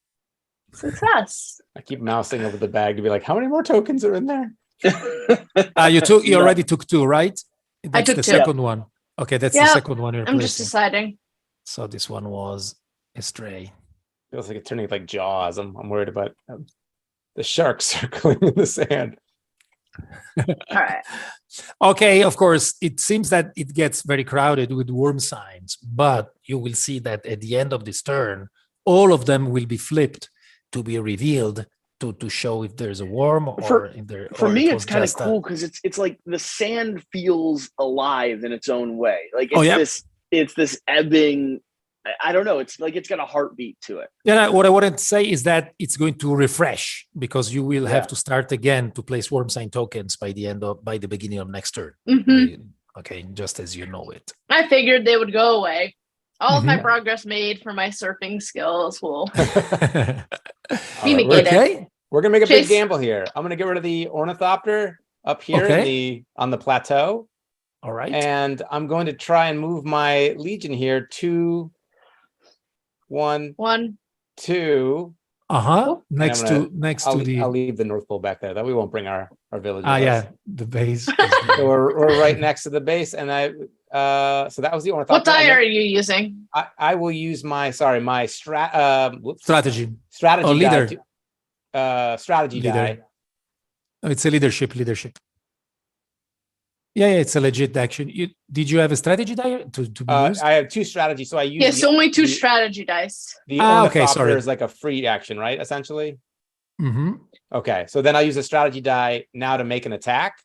success. I keep mousing over the bag to be like, how many more tokens are in there? You already took 2, right? That's took the 2. second one. Okay, that's the Yep. second one you're I'm just placing. deciding. So this one was a stray. Feels like it's turning like Jaws. I'm worried about the shark circling in the sand. All right. Okay, of course, it seems that it gets very crowded with worm signs, but you will see that at the end of this turn, all of them will be flipped to be revealed to show if there's a worm or if there. For or me, it it's was kind of just a- cool because it's like the sand feels alive in its own way. Like Oh, it's yeah. this ebbing. I don't know. It's like it's got a heartbeat to it. Yeah, what I wanted to say is that it's going to refresh because you will Yeah. have to start again to place worm sign tokens by the beginning of next turn. Mhm. Okay, just as you know it. I figured they would go away. All of my Mhm. progress made for my surfing skills will All right, be we're, negated. Okay. we're gonna make a big Chase. gamble here. I'm gonna get rid of the ornithopter up here Okay. on the plateau, All right. and I'm going to try and move my legion here 2, 1, 1. 2. Uh-huh. Oh. Next I'm to the I'll leave the North Pole back there. That we won't bring our village. with us. yeah, the base. is So there. we're right next to the base, and so that was the ornithopter. What die and then are you using? I will use my Strategy. strategy Oh, leader. die. Strategy Leader. die. Oh, it's a leadership. Yeah, it's a legit action. Did you have a strategy die to be used? I have 2 strategies, so I use Yes, the, only 2 the, strategy dice. the Okay, ornithopter sorry. is like a free action, right? Essentially. Mm-hmm. Okay, so then I use a strategy die now to make an attack.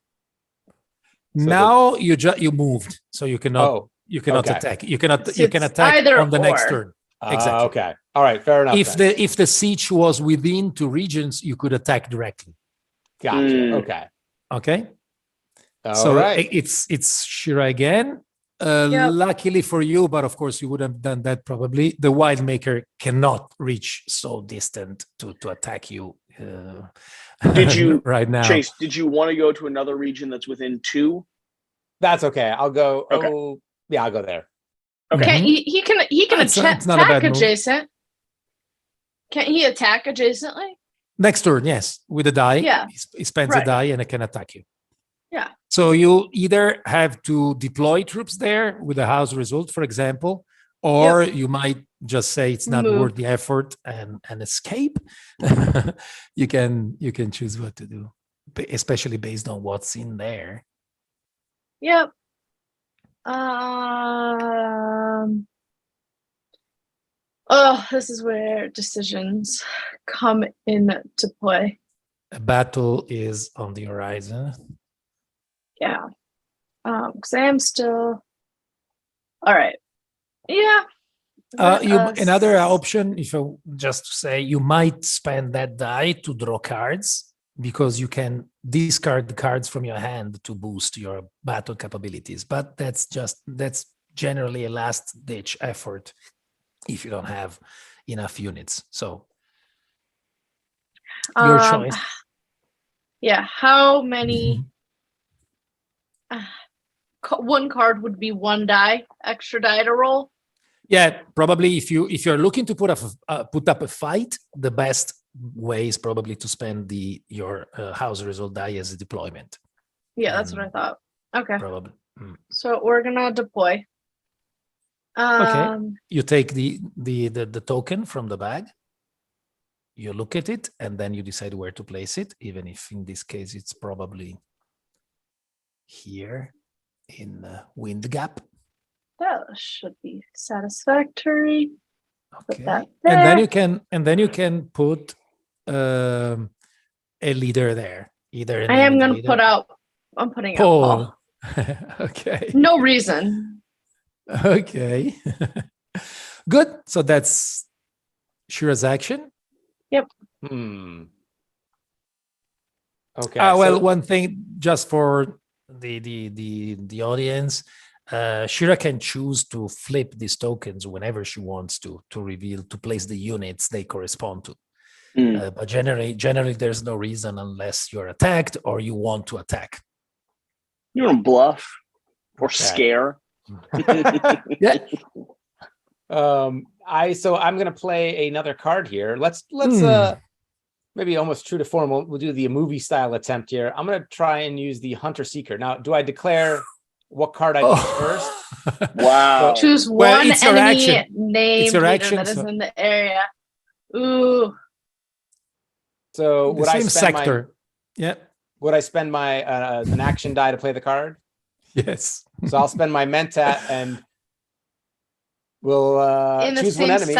So Now you moved, so you cannot okay. attack. You can It's attack either on the next or. turn. Exactly. Okay. All right. Fair enough. then. If the siege was within 2 regions, you could attack directly. Gotcha. Okay. Okay. All right. It's Shira again. Yep. Luckily for you, but of course you would have done that probably. The Wildmaker cannot reach so distant to attack you. Did you right now? Chase? Did you want to go to another region that's within 2? That's okay. I'll go. Okay. Oh, yeah, I'll go there. Okay. Can't he can It's not a attack bad move. adjacent. Can't he attack adjacently? Next turn, yes, with a die. Yeah. He spends a Right. die and it can attack you. Yeah. So you either have to deploy troops there with a house result, for example, or you might just say it's not Move. worth the effort and escape. you can choose what to do, especially based on what's in there. Yep. Oh, this is where decisions come into play. A battle is on the horizon. Yeah. Because I am still. All right. Yeah. Another option, if I just to say, you might spend that die to draw cards because you can discard the cards from your hand to boost your battle capabilities. But that's generally a last ditch effort if you don't have enough units. So your choice. Yeah. How many? One card would be 1 die, extra die to roll. Yeah, probably if you're looking to put up a fight, the best way is probably to spend your house result die as a deployment. Yeah, that's what I thought. Okay. Probably. So we're gonna deploy. Okay. You take the token from the bag. You look at it, and then you decide where to place it. Even if in this case it's probably here in Wind Gap. That should be satisfactory. Put Okay. that And then there. you can put a leader there. Either I am gonna leader. I'm putting out Paul. Okay. No reason. Okay. Good. So that's Shira's action. Yep. Okay. Well, one thing just for the audience, Shira can choose to flip these tokens whenever she wants to reveal, to place the units they correspond to. But generally, there's no reason unless you're attacked or you want to attack. You want to bluff or scare. Yeah. I'm gonna play another card here. Let's maybe almost true to form. We'll do the movie style attempt here. I'm gonna try and use the Hunter Seeker. Now, do I declare what card I pick first? Wow. Choose one enemy named leader that is in the area. Ooh. So would I spend sector? Would I spend my an action die to play the card? Yes. So I'll spend my Mentat and we'll choose one enemy.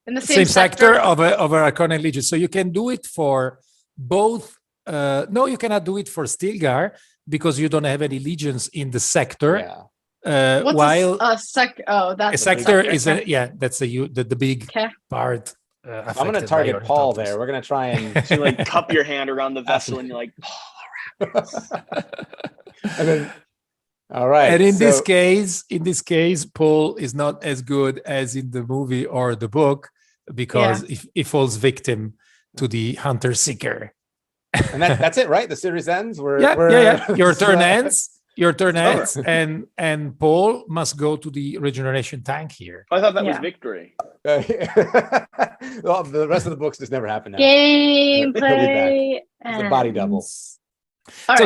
In the same sector of a Harkonnen Legion. So you can do it for both. No, you cannot do it for Stilgar because you don't have any legions in the sector. Yeah. While a sector is that's the big part. I'm going to target Paul there. We're going to try and so you cup your hand around the vessel and you're like, Paul. And then, all right. And in this case, Paul is not as good as in the movie or the book because he falls victim to the Hunter Seeker. And that's it, right? The series ends. Your turn ends. Your turn ends, and Paul must go to the regeneration tank here. I thought that was victory. Well, the rest of the books just never happened. Gameplay. It's a body double. So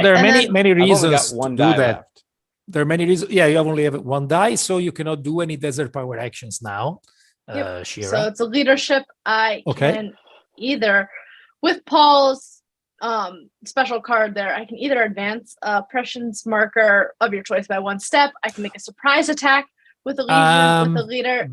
there are many reasons to do that. Left. There are many reasons. Yeah, you only have one die, so you cannot do any desert power actions now. Shira. So it's a leadership. I can either, with Paul's special card there, I can either advance a prescience marker of your choice by one step. I can make a surprise attack with a legion with a leader.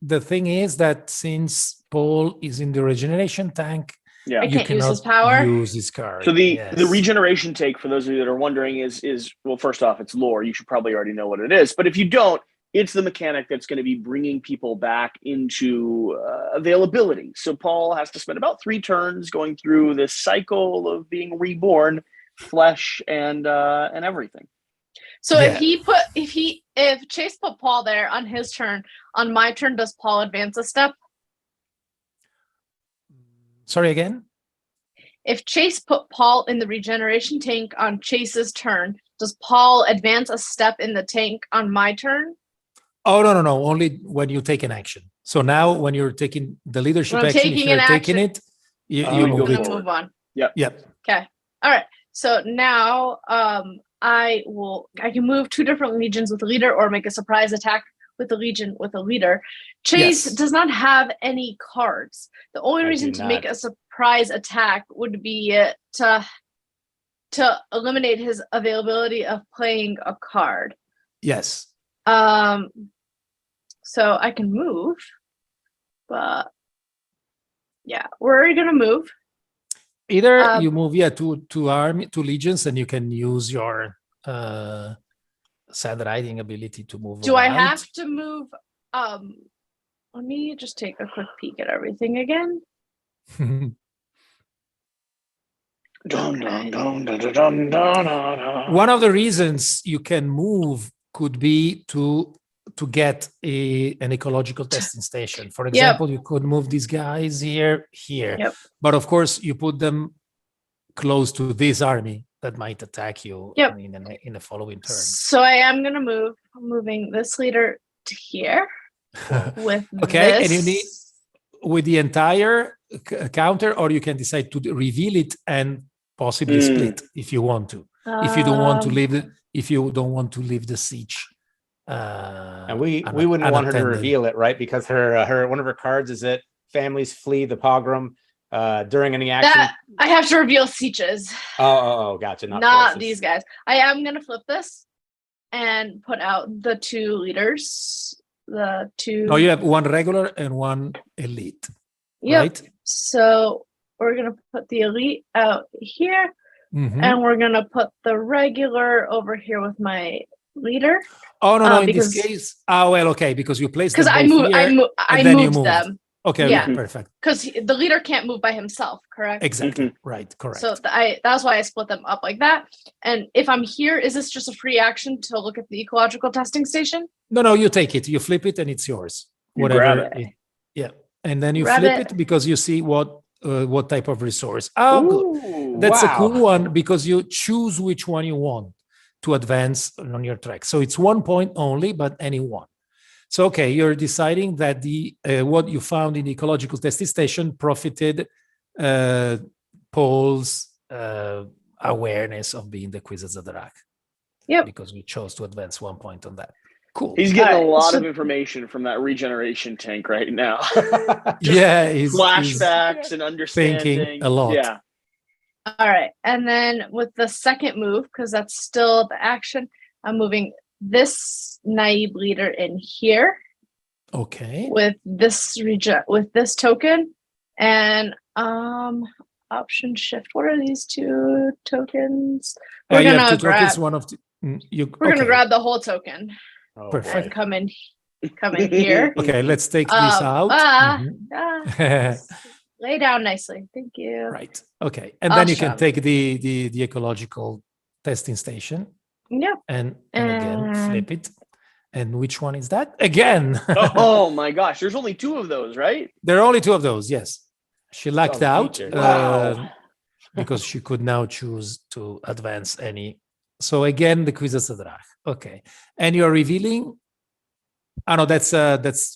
The thing is that since Paul is in the regeneration tank, I can't use his power. Use his card. So the regeneration take, for those of you that are wondering, is well, first off, it's lore. You should probably already know what it is. But if you don't, it's the mechanic that's going to be bringing people back into availability. So Paul has to spend about 3 turns going through this cycle of being reborn, flesh and everything. So if Chase put Paul there on his turn, on my turn, does Paul advance a step? Sorry again? If Chase put Paul in the regeneration tank on Chase's turn, does Paul advance a step in the tank on my turn? Oh, no. Only when you take an action. So now when you're taking the leadership action, if you're taking it, you move on. Yep. Okay. All right. So now I can move 2 different legions with a leader or make a surprise attack with a legion with a leader. Chase does not have any cards. The only reason to make a surprise attack would be to eliminate his availability of playing a card. Yes. So I can move, but where are you gonna move? Either you move two legions, and you can use your sad riding ability to move. Do I have to move? Let me just take a quick peek at everything again. One of the reasons you can move could be to get an ecological testing station. For example, you could move these guys here. But of course, you put them close to this army that might attack you in the following turn. So I am going to move. I'm moving this leader to here with this. And you need with the entire counter, or you can decide to reveal it and possibly split if you want to. If you don't want to leave the siege. And we wouldn't want her to reveal it, right? Because her one of her cards is that families flee the pogrom during any action. I have to reveal sieges. Oh, gotcha. Not these guys. I am gonna flip this and put out the 2 leaders. The 2. Oh, you have one regular and one elite. Yep. Right? So we're gonna put the elite out here, and we're gonna put the regular over here with my leader. Oh no! In this case, okay, because you placed them I moved them. Okay, Yeah. perfect. Because the leader can't move by himself, correct? Exactly. Right. Correct. So that's why I split them up like that. And if I'm here, is this just a free action to look at the ecological testing station? No, you take it. You flip it, and it's yours. You grab it. Yeah, and then you Grab flip it. it because you see what type of resource. Oh, good. Ooh, That's a wow. cool one because you choose which one you want to advance on your track. So it's 1 point only, but any one. So, okay, you're deciding that the what you found in the ecological testing station profited Paul's awareness of being the Kwisatz Yep. because we chose to advance 1 point on that. Cool. He's getting a Alright, lot so- of information from that regeneration tank right now. Yeah, he's Flashbacks and understanding. thinking a lot. Yeah. All right. And then with the second move, because that's still the action, I'm moving this naive leader in here Okay. with this token and option shift. What are these two tokens? We're You have gonna two tokens, grab one of the, we're gonna grab the whole token Oh, Perfect. and come in here. Okay, let's take this out. Mhm. Lay down nicely. Thank you. Right. Okay. And then you can Awesome. take the ecological testing station Yep. and again And- flip it. And which one is that? Again. Oh my gosh, there's only 2 of those, right? There are only 2 of those, yes. She lucked Oh, out featured. Wow. because she could now choose to advance any. So again, the Kwisatz. Okay. And you're revealing. Oh no, that's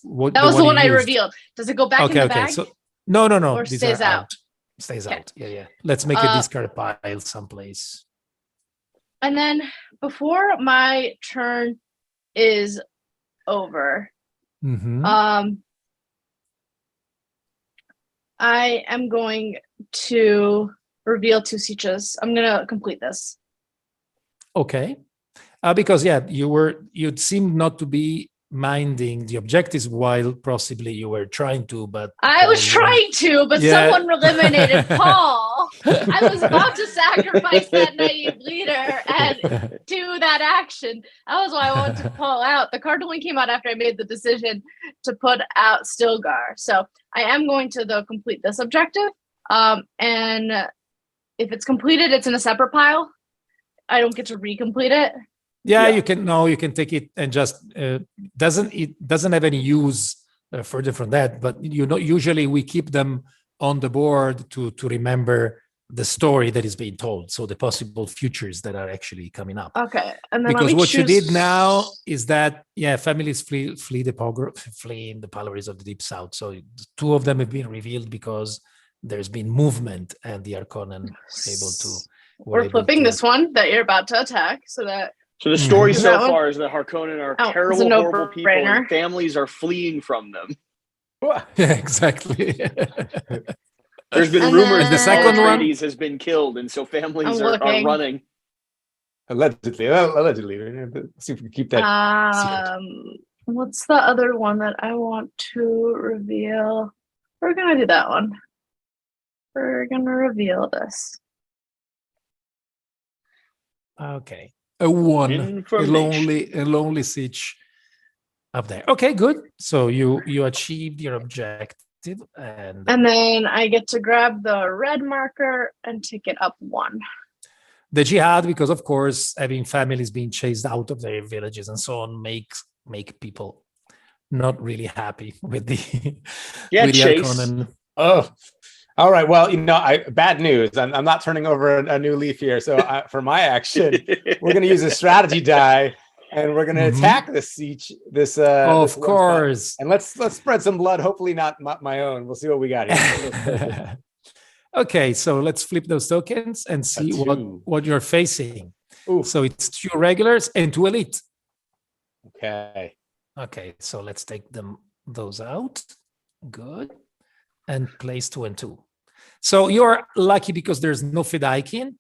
what That was the one you I used. revealed. Does it go back in the bag? So no. Or These stays are out? Stays Okay. out. Yeah. Let's make a discard pile someplace. And then before my turn is over, Mhm. I am going to reveal 2 sietches. I'm gonna complete this. Okay. Because you'd seemed not to be minding the objectives while possibly you were trying to, but I was Paul trying to, but Yeah. someone eliminated Paul. I was about to sacrifice that naive leader and do that action. That was why I wanted to pull out. The card only came out after I made the decision to put out Stilgar. So I am going to though complete this objective. And if it's completed, it's in a separate pile. I don't get to recomplete it. Yeah, Yeah. you can take it and just doesn't have any use further from that. But usually we keep them on the board to remember the story that is being told. So the possible futures that are actually coming up. Okay. And then Because let me what you choose- did now is that families flee in the polaries of the deep south. So 2 of them have been revealed because there's been movement and the Harkonnen able to. We're able flipping to- this one that you're about to attack so that So the story Mhm. so That one? far is that Harkonnen are Oh, it's a terrible, horrible people, no-brainer. and families are fleeing from them. Yeah, exactly. There's been And rumors then- that The second Paul one? Atreides has been killed, and so families I'm are looking. running. Allegedly. Let's see if we can keep that secret. What's the other one that I want to reveal? We're gonna do that one. We're gonna reveal this. Okay. A 1, a Information. lonely siege up there. Okay, good. So you achieved your objective and And then I get to grab the red marker and take it up 1. the jihad, because of course having families being chased out of their villages and so on make people not really happy with the Yeah, with the Chase. Harkonnen. Oh, all right. Well, bad news. I'm not turning over a new leaf here. So for my action, we're going to use a strategy die, and we're going to Mhm. attack this siege. This Of this one spot. course. And let's spread some blood. Hopefully not my own. We'll see what we got here. Okay, so let's flip those tokens and see 2. what you're facing. Ooh. So it's 2 regulars and 2 elite. Okay. Okay, so let's take those out. Good. And place 2 and 2. So you're lucky because there's no Fedaykin,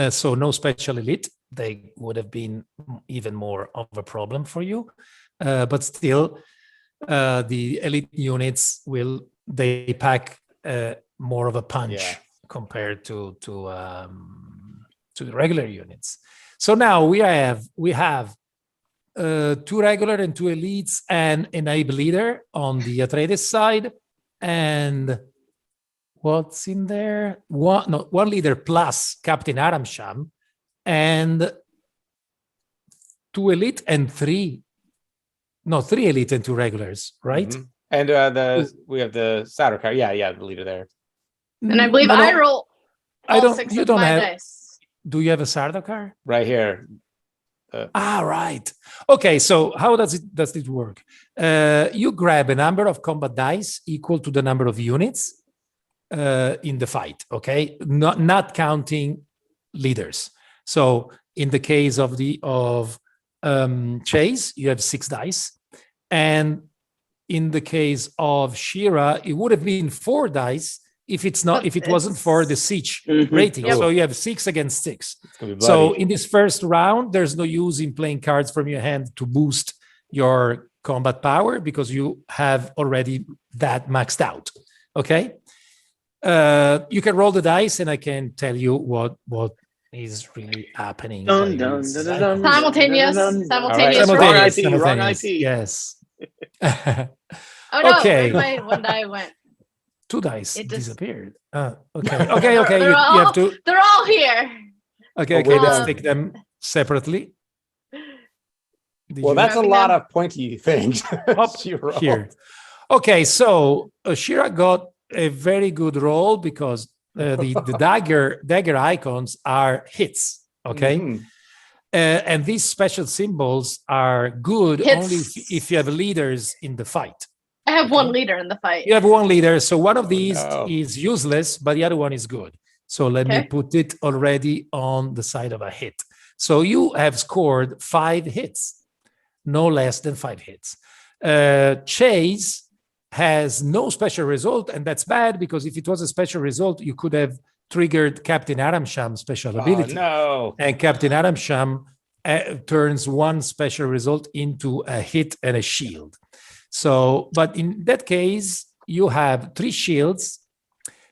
so no special elite. They would have been even more of a problem for you. But still, the elite units they pack more of a punch Yeah. compared to the regular units. So now we have 2 regular and 2 elites and an able leader on the Atreides side, and what's in there? One leader plus Captain Aramsham, and 2 elite and 3 elite and 2 regulars, right? Mhm. And we have the Sardaukar. Yeah, the leader there. And I believe I roll I all don't. 6 You of don't my have. dice. Do you have a Sardaukar? Right here. Right. Okay. So how does it work? You grab a number of combat dice equal to the number of units in the fight. Okay, not counting leaders. So in the case of Chase, you have 6 dice, and in the case of Shira, it would have been 4 dice if it wasn't for the siege rating. Yep. So you have 6 against 6. It's gonna be So bloody. in this first round, there's no use in playing cards from your hand to boost your combat power because you have already that maxed out. Okay. You can roll the dice, and I can tell you what is really happening. Dun, dun, dun, dun, dun. Simultaneous Simultaneous. roll. Wrong IP, wrong Simultaneous, IP. Yes. Oh no, Okay. where'd my one die went? 2 dice It just- disappeared. Okay. They're You all- have to. They're all here. Okay. Oh, wait, Let's um, take them separately. Did Well, you- that's a Grabbing lot them? of pointy things. Up She rolled. here. Okay, so Shira got a very good roll because the dagger icons are hits. Okay, Mhm. and these special symbols are good Hits. only if you have leaders in the fight. I have one leader in the fight. You have one leader, so one of these no. is useless, but the other one is good. So let me Okay. put it already on the side of a hit. So you have scored 5 hits, no less than 5 hits. Chase has no special result, and that's bad because if it was a special result, you could have triggered Captain Aramsham's special Oh, ability. no. And Captain Aramsham turns one special result into a hit and a shield. So, but in that case, you have 3 shields.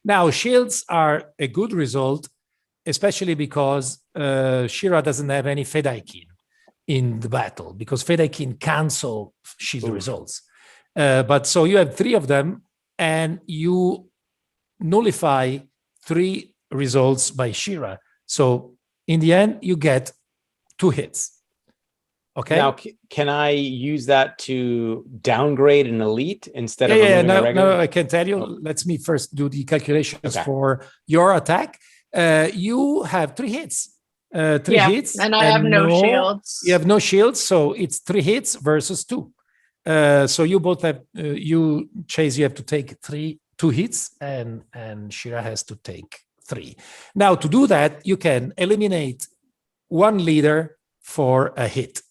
Now, shields are a good result, especially because Shira doesn't have any Fedaykin in the battle, because Fedaykin cancel shield results. But so you have 3 of them, and you nullify 3 results by Shira. So in the end, you get 2 hits. Okay. Now, can I use that to downgrade an elite instead of Yeah, removing a no, regular? I can tell you. Oh. Let me first do the calculations Okay. for your attack. You have 3 hits. 3 hits. and I have no shields. You have no shields, so it's 3 hits versus 2. So you both have Chase. You have to take 2 hits, and Shira has to take 3. Now, to do that, you can eliminate 1 leader for a hit,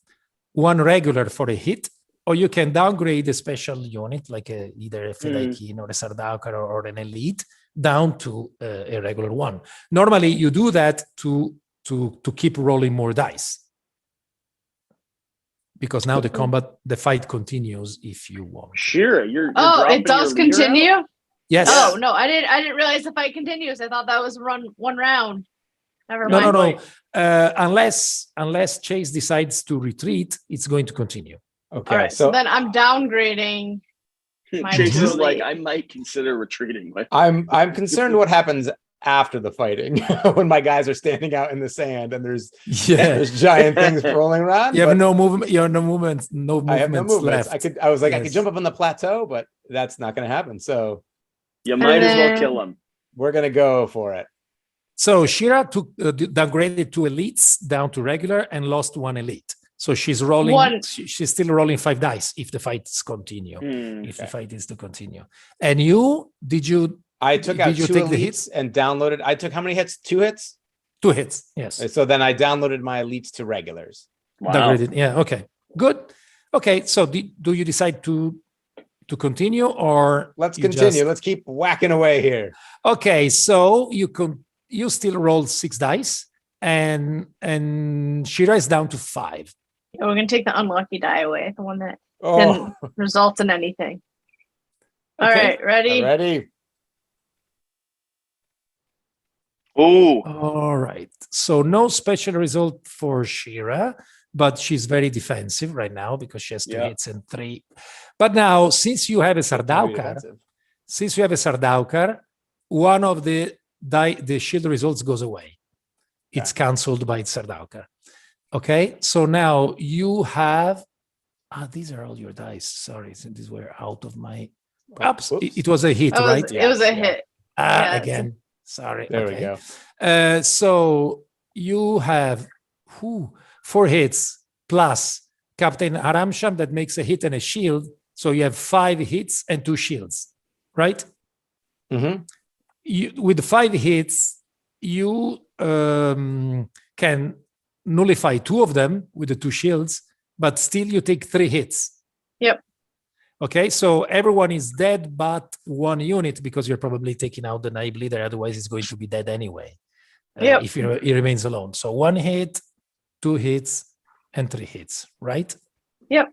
1 regular for a hit, or you can downgrade a special unit like either a Fedaykin or a Sardaukar or an elite down to a regular one. Normally, you do that to keep rolling more dice, because now the fight continues if you want. Sure, you're Oh, dropping it does your leader out? continue. Yes. Oh no, I didn't realize the fight continues. I thought that was one round. Never mind. No. Unless Chase decides to retreat, it's going to continue. Okay, All right, so then I'm downgrading. My Chase is two like, elite. I might consider retreating. Like, I'm concerned what happens after the fighting when my guys are standing out in the sand and there's giant things rolling around. You have but no movement. You have no movement. No movements I have no movements. left. I was like, I Yes. could jump up on the plateau, but that's not going to happen. So you might as well then- kill him. we're going to go for it. So Shira downgraded 2 elites down to regular and lost 1 elite. So she's rolling. She's still rolling 5 dice if the fights continue. If the fight is to continue. And did you? I took out Did you 2 take the elites hits? and downloaded. I took how many hits? 2 hits. 2 hits. Yes. So then I downloaded my elites to regulars. Wow. Downgraded. Yeah. Okay. Good. Okay. So do you decide to continue, or Let's you continue. just- Let's keep whacking away here. Okay. So you still roll 6 dice, and Shira is down to 5. Yeah, we're gonna take the unlucky die away, the one that Oh, didn't result in anything. All Okay. right, ready? ready? Oh, All right. So no special result for Shira, but she's very defensive right now because she has 2 Yeah. hits and 3. But now, since you have a Very Sardaukar, defensive. since you have a Sardaukar, one of the shield results goes away. It's cancelled by Sardaukar. Okay, so now you have. These are all your dice. Sorry, so these were out of my. Oops, it was a hit, right? It was a hit. Again. Sorry. There we go. So you have 4 hits plus Captain Aramsham that makes a hit and a shield. So you have 5 hits and 2 shields, right? Mm-hmm. With 5 hits, you can nullify 2 of them with the 2 shields, but still you take 3 hits. Yep. Okay, so everyone is dead but 1 unit because you're probably taking out the naive leader. Otherwise, it's going to be dead anyway. If he remains alone. So 1 hit, 2 hits, and 3 hits, right? Yep.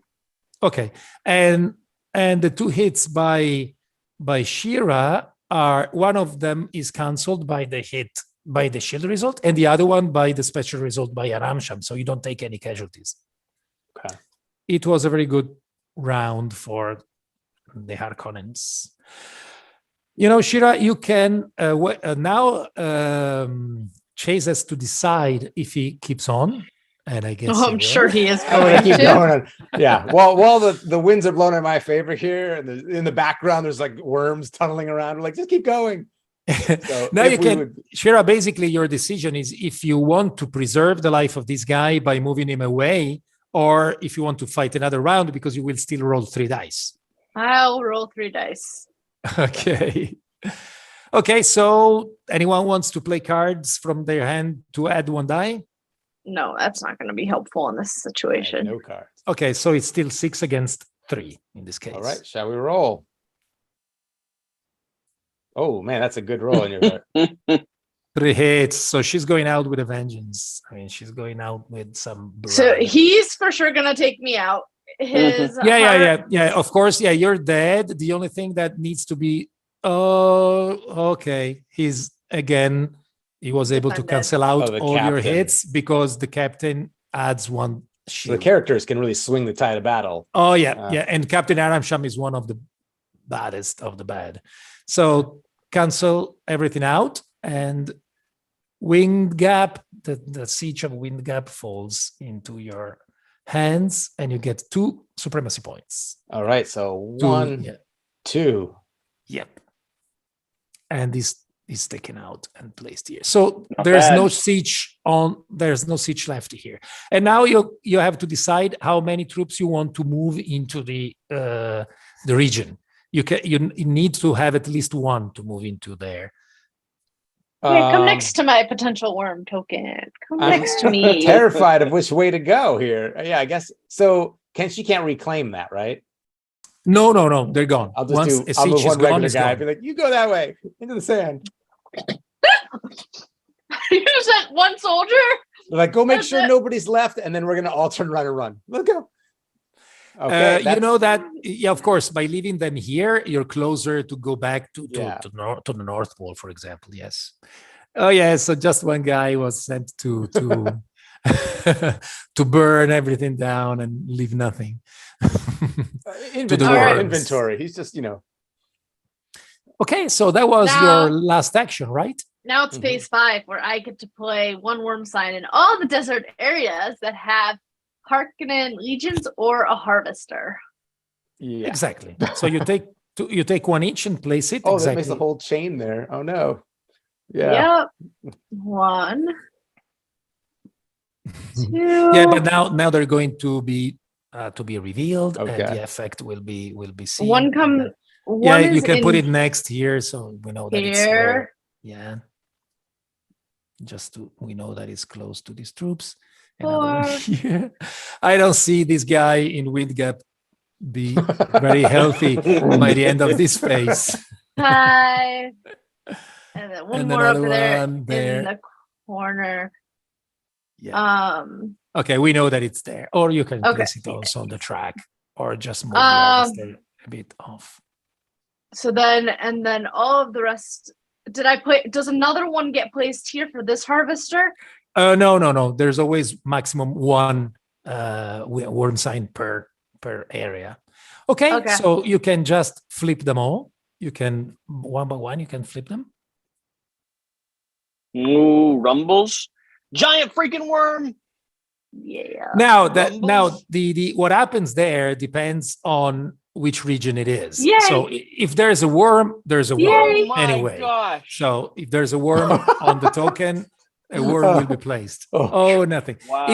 Okay, and the 2 hits by Shira are, one of them is cancelled by the hit by the shield result, and the other one by the special result by Aramsham. So you don't take any casualties. Okay. It was a very good round for the Harkonnens. Shira, you can now Chase has to decide if he keeps on, and I guess I'm sure he is I'm going gonna keep to. going on. Yeah. While the winds are blowing in my favor here, and in the background there's like worms tunneling around. We're like, just keep going. So now you can, Shira, basically your decision is if you want to preserve the life of this guy by moving him away, or if you want to fight another round because you will still roll 3 dice. I'll roll 3 dice. Okay. Okay, so anyone wants to play cards from their hand to add 1 die? No, that's not going to be helpful in this situation. No cards. Okay, so it's still 6 against 3 in this case. All right, shall we roll? Oh man, that's a good roll in your 3 hits. So she's going out with a vengeance. I mean, she's going out with some. So he's for sure going to take me out. His Yeah. Of course, yeah. You're dead. The only thing that needs to be. Oh, okay. He was able to cancel out all your hits because the captain adds 1 shield. So the characters can really swing the tide of battle. Oh yeah. And Captain Aramsham is one of the baddest of the bad. So cancel everything out, and Wind Gap, the siege of Wind Gap falls into your hands, and you get 2 supremacy points. All right, so 1, 2. Yep. And this is taken out and placed here. So there's no siege left here. And now you have to decide how many troops you want to move into the region. You need to have at least 1 to move into there. Yeah, come next to my potential worm token. Come next to me. Terrified of which way to go here. Yeah, I guess so. She can't reclaim that, right? No, they're gone. I'll move one regular guy. Be like, you go that way into the sand. You sent 1 soldier. They're like, go make sure nobody's left, and then we're gonna all turn around and run. Let's go. Okay, of course, by leaving them here, you're closer to go back to the North Pole, for example. Yes. Oh yeah. So just 1 guy was sent to to burn everything down and leave nothing. Inventory. He's just, Okay, so that was your last action, right? Now it's phase 5, where I get to play 1 worm sign in all the desert areas that have Harkonnen legions or a harvester. Yeah, exactly. So you take 1 each and place it. Oh, exactly. That makes the whole chain there. Oh no. Yeah. Yep. 1, 2. Yeah, but now they're going to be revealed, and the effect will be seen. You can put it next here, so we know that it's there. Yeah. We know that it's close to these troops. Here. I don't see this guy in Wind Gap be very healthy by the end of this phase. 5. And then one more over there in there. the corner. Yeah. Okay, we know that it's there. Or you can place it also on the track, or just move the a bit off. So then all of the rest. Does another one get placed here for this harvester? No. There's always maximum 1 worm sign per area. Okay, so you can just flip them all you can one by one. You can flip them. Ooh, rumbles. Giant freaking worm. Yeah. Now Rumbles? the what happens there depends on which region it is. Yay. So if there's a worm, there's a worm Yay. Oh my anyway. gosh. So if there's a worm on the token, a worm will be placed. Oh, nothing. Wow.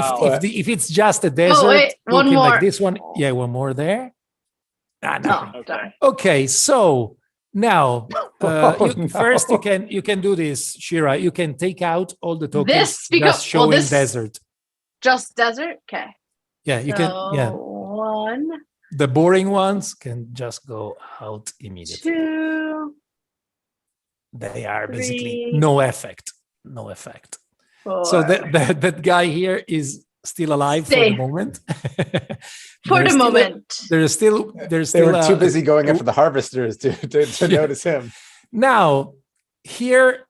If it's just a desert wait, one token more. like this one, yeah, one more there. Nothing. Oh, darn. Okay, so now first you can do this, Shira. You can take out all the tokens just showing desert. Just desert? Okay. Yeah, you can. Yeah, One, the boring ones can just go out immediately. two, They are basically three, no effect. No effect. four. So that guy here is still alive for the moment. For the moment. There's still They were too busy going after the harvesters to notice him. Now, here,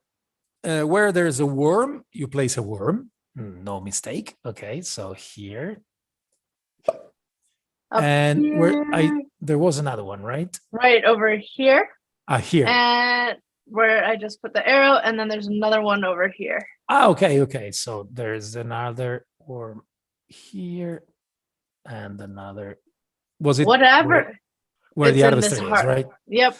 where there's a worm, you place a worm. No mistake. Okay, so here. Up and here. where there was another one, right? Right over here. Here. And where I just put the arrow, and then there's another one over here. Okay. So there's another worm here, and another. Was it whatever? Where the It's in harvester this is, heart. right? Yep.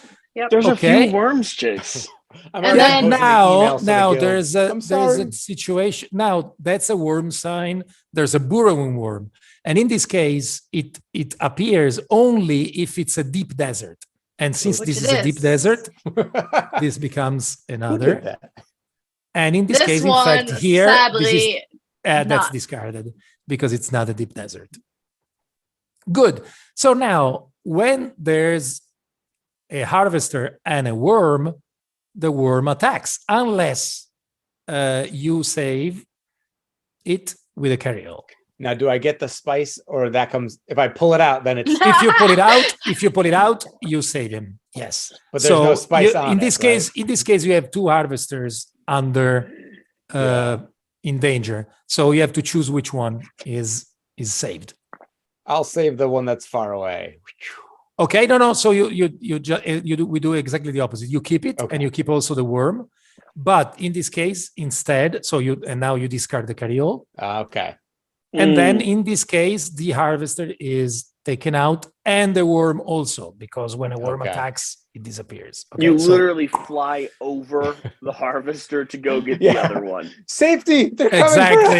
There's Okay. a few worms, Chase. And then- now there's a situation. Now that's a worm sign. There's a burrowing worm, and in this case, it appears only if it's a deep desert. And since Which this it is a deep is. desert, this becomes another. And in this This case, in one, fact, here sadly, that's not. discarded because it's not a deep desert. Good. So now, when there's a harvester and a worm, the worm attacks unless you save it with a carry-all. Now, do I get the spice, or that comes if I pull it out? Then it's If you pull it out, you save him. Yes, but there's no spice on in it, this case. In this case, you have two harvesters under in danger, so you have to choose which one is saved. I'll save the one that's far away. Okay, no. So we do exactly the opposite. You keep it, and you keep also the worm. But in this case, instead, now you discard the carry-all. Okay. And then in this case, the harvester is taken out, and the worm also, because when a worm attacks, it disappears. Okay, you literally fly over the harvester to go get the other one. Safety. They're Exactly.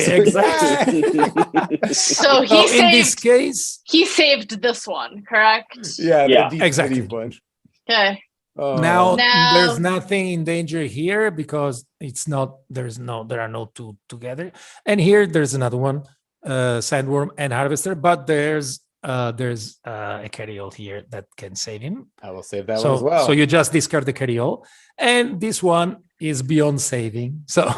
So in this case, he saved this one, correct? Yeah. Exactly. One. Okay. Now there's nothing in danger here because there are no two together. And here there's another one, sandworm and harvester, but there's a carry-all here that can save him. I will save that one as well. So you just discard the carry-all, and this one is beyond saving. So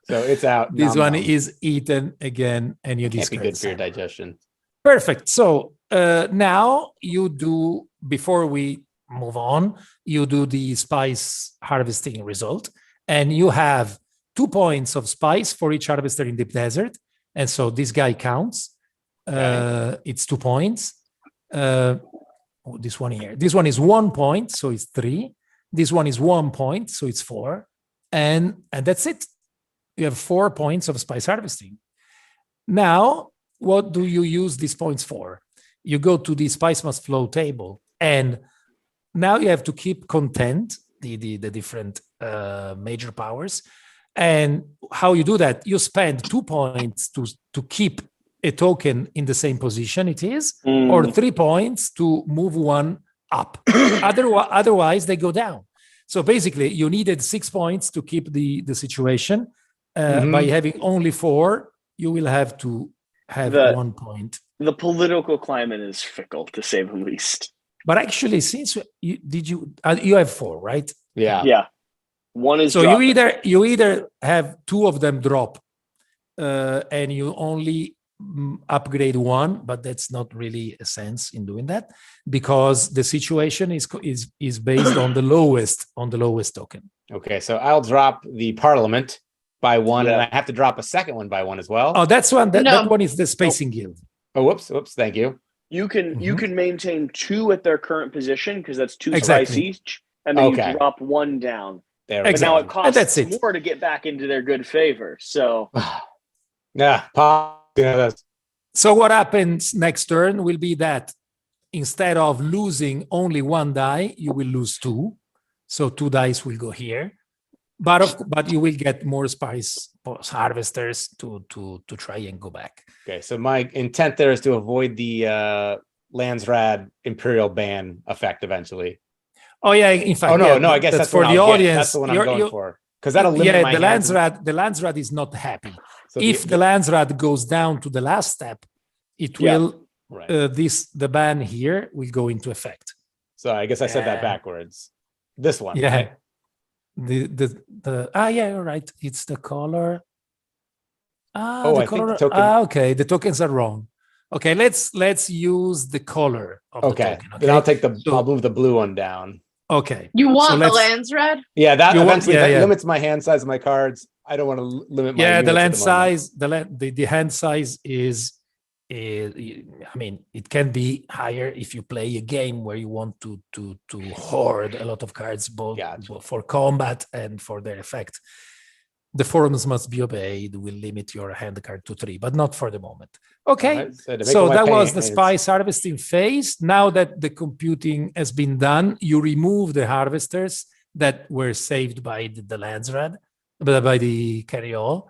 it's out. This one is eaten again, and you Can't discard. be good for your digestion. Perfect. So now you do, before we move on, you do the spice harvesting result, and you have 2 points of spice for each harvester in deep desert, and so this guy counts. It's 2 points. This one here. This one is 1 point, so it's 3. This one is 1 point, so it's 4, and that's it. You have 4 points of spice harvesting. Now, what do you use these points for? You go to the spice must flow table, and now you have to keep content the different major powers. And how you do that? You spend 2 points to keep a token in the same position it is, or 3 points to move one up. Otherwise, they go down. So basically, you needed 6 points to keep the situation. By having only 4, you will have to have 1 point. The political climate is fickle, to say the least. But actually, since you have 4, right? Yeah. One is so dropping. you either have 2 of them drop, and you only upgrade 1, but that's not really a sense in doing that because the situation is based on the lowest token. Okay, so I'll drop the Parliament by 1, and I have to drop a second one by 1 as well. Oh, that's one. That one is the Spacing Guild. Oh, whoops, thank you. you can maintain 2 at their current position because that's 2 Exactly. spice each, and then Okay. you drop 1 down. There But now it And costs that's it. more to get back into their good favor. So Yeah. That's So what happens next turn will be that instead of losing only 1 die, you will lose 2. So 2 dice will go here. But you will get more spice harvesters to try and go back. okay. So my intent there is to avoid the Landsrad Imperial ban effect eventually. Oh yeah, in fact. Oh no, yeah, no, I guess that's for what the I'll get. audience. That's the one I'm going for. Because that'll limit Yeah, my the hands. Landsrad is not happy. So If the Landsrad goes down to the last step, it will right. the ban here will go into effect. So I guess I said that backwards. This one. Yeah. Right? Yeah, you're right. It's the color. Oh, the I think color. the token. Okay, the tokens are wrong. Okay, let's use the color of the Okay. token. Then I'll take So- move the blue one down. Okay. You want the let's- Landsrad? Yeah, that You want- eventually yeah, that yeah. limits my hand size of my cards. I don't want to limit my Yeah, the units land at the moment. size, the hand size is, I mean, it can be higher if you play a game where you want to hoard a lot of cards, both Gotcha. for combat and for their effect. The forms must be obeyed. Will limit your hand card to 3, but not for the moment. Okay, Alright, to make so all my that was pain- the spice harvesting phase. Now that the computing has been done, you remove the harvesters that were saved by the Landsrad, by the carryall,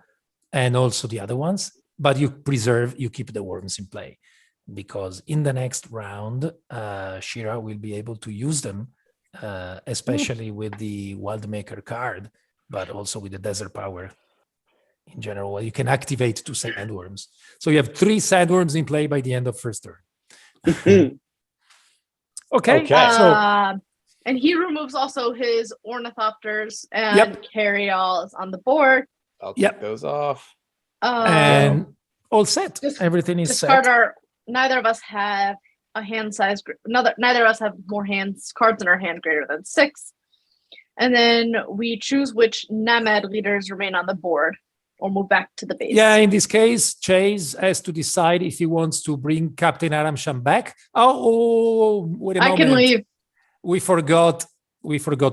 and also the other ones. But you keep the worms in play, because in the next round, Shira will be able to use them, especially with the Wildmaker card, but also with the Desert Power in general. You can activate 2 sandworms. So you have 3 sandworms in play by the end of first turn. Okay. So And he removes also his ornithopters and carryalls on the board. I'll take those off. and all set. Just Everything is discard set. neither of us have a hand size. Neither of us have more cards in our hand greater than 6. And then we choose which Namad leaders remain on the board or move back to the base. Yeah, in this case, Chase has to decide if he wants to bring Captain Aramsham back. Oh, wait a moment. I can leave. We forgot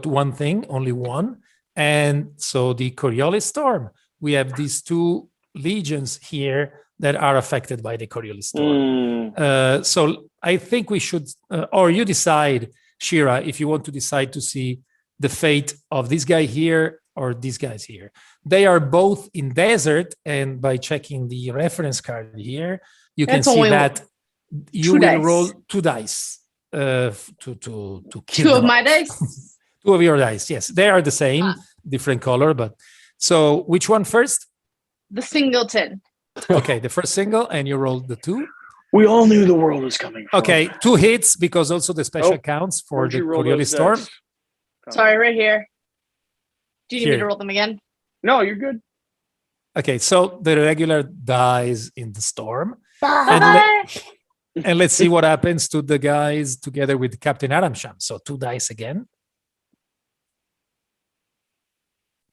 one thing, only one. And so the Coriolis Storm. We have these 2 legions here that are affected by the Coriolis Storm. So I think we should, or you decide, Shira, if you want to decide to see the fate of this guy here or these guys here. They are both in desert, and by checking the reference card here, you can see that you will roll 2 dice to kill 2 of them my off. dice. 2 of your dice, yes. They are the same, different color, but so which one first? The singleton. Okay, the first single, and you rolled the 2. We all knew the world was coming. Okay, 2 hits because also the special counts for Where'd the you roll Coriolis those Storm. dice? Sorry, right here. Do you need me Here. to roll them again? No, you're good. Okay, so the regular dies in the storm. Bye. And let's see what happens to the guys together with Captain Aramsham. So 2 dice again.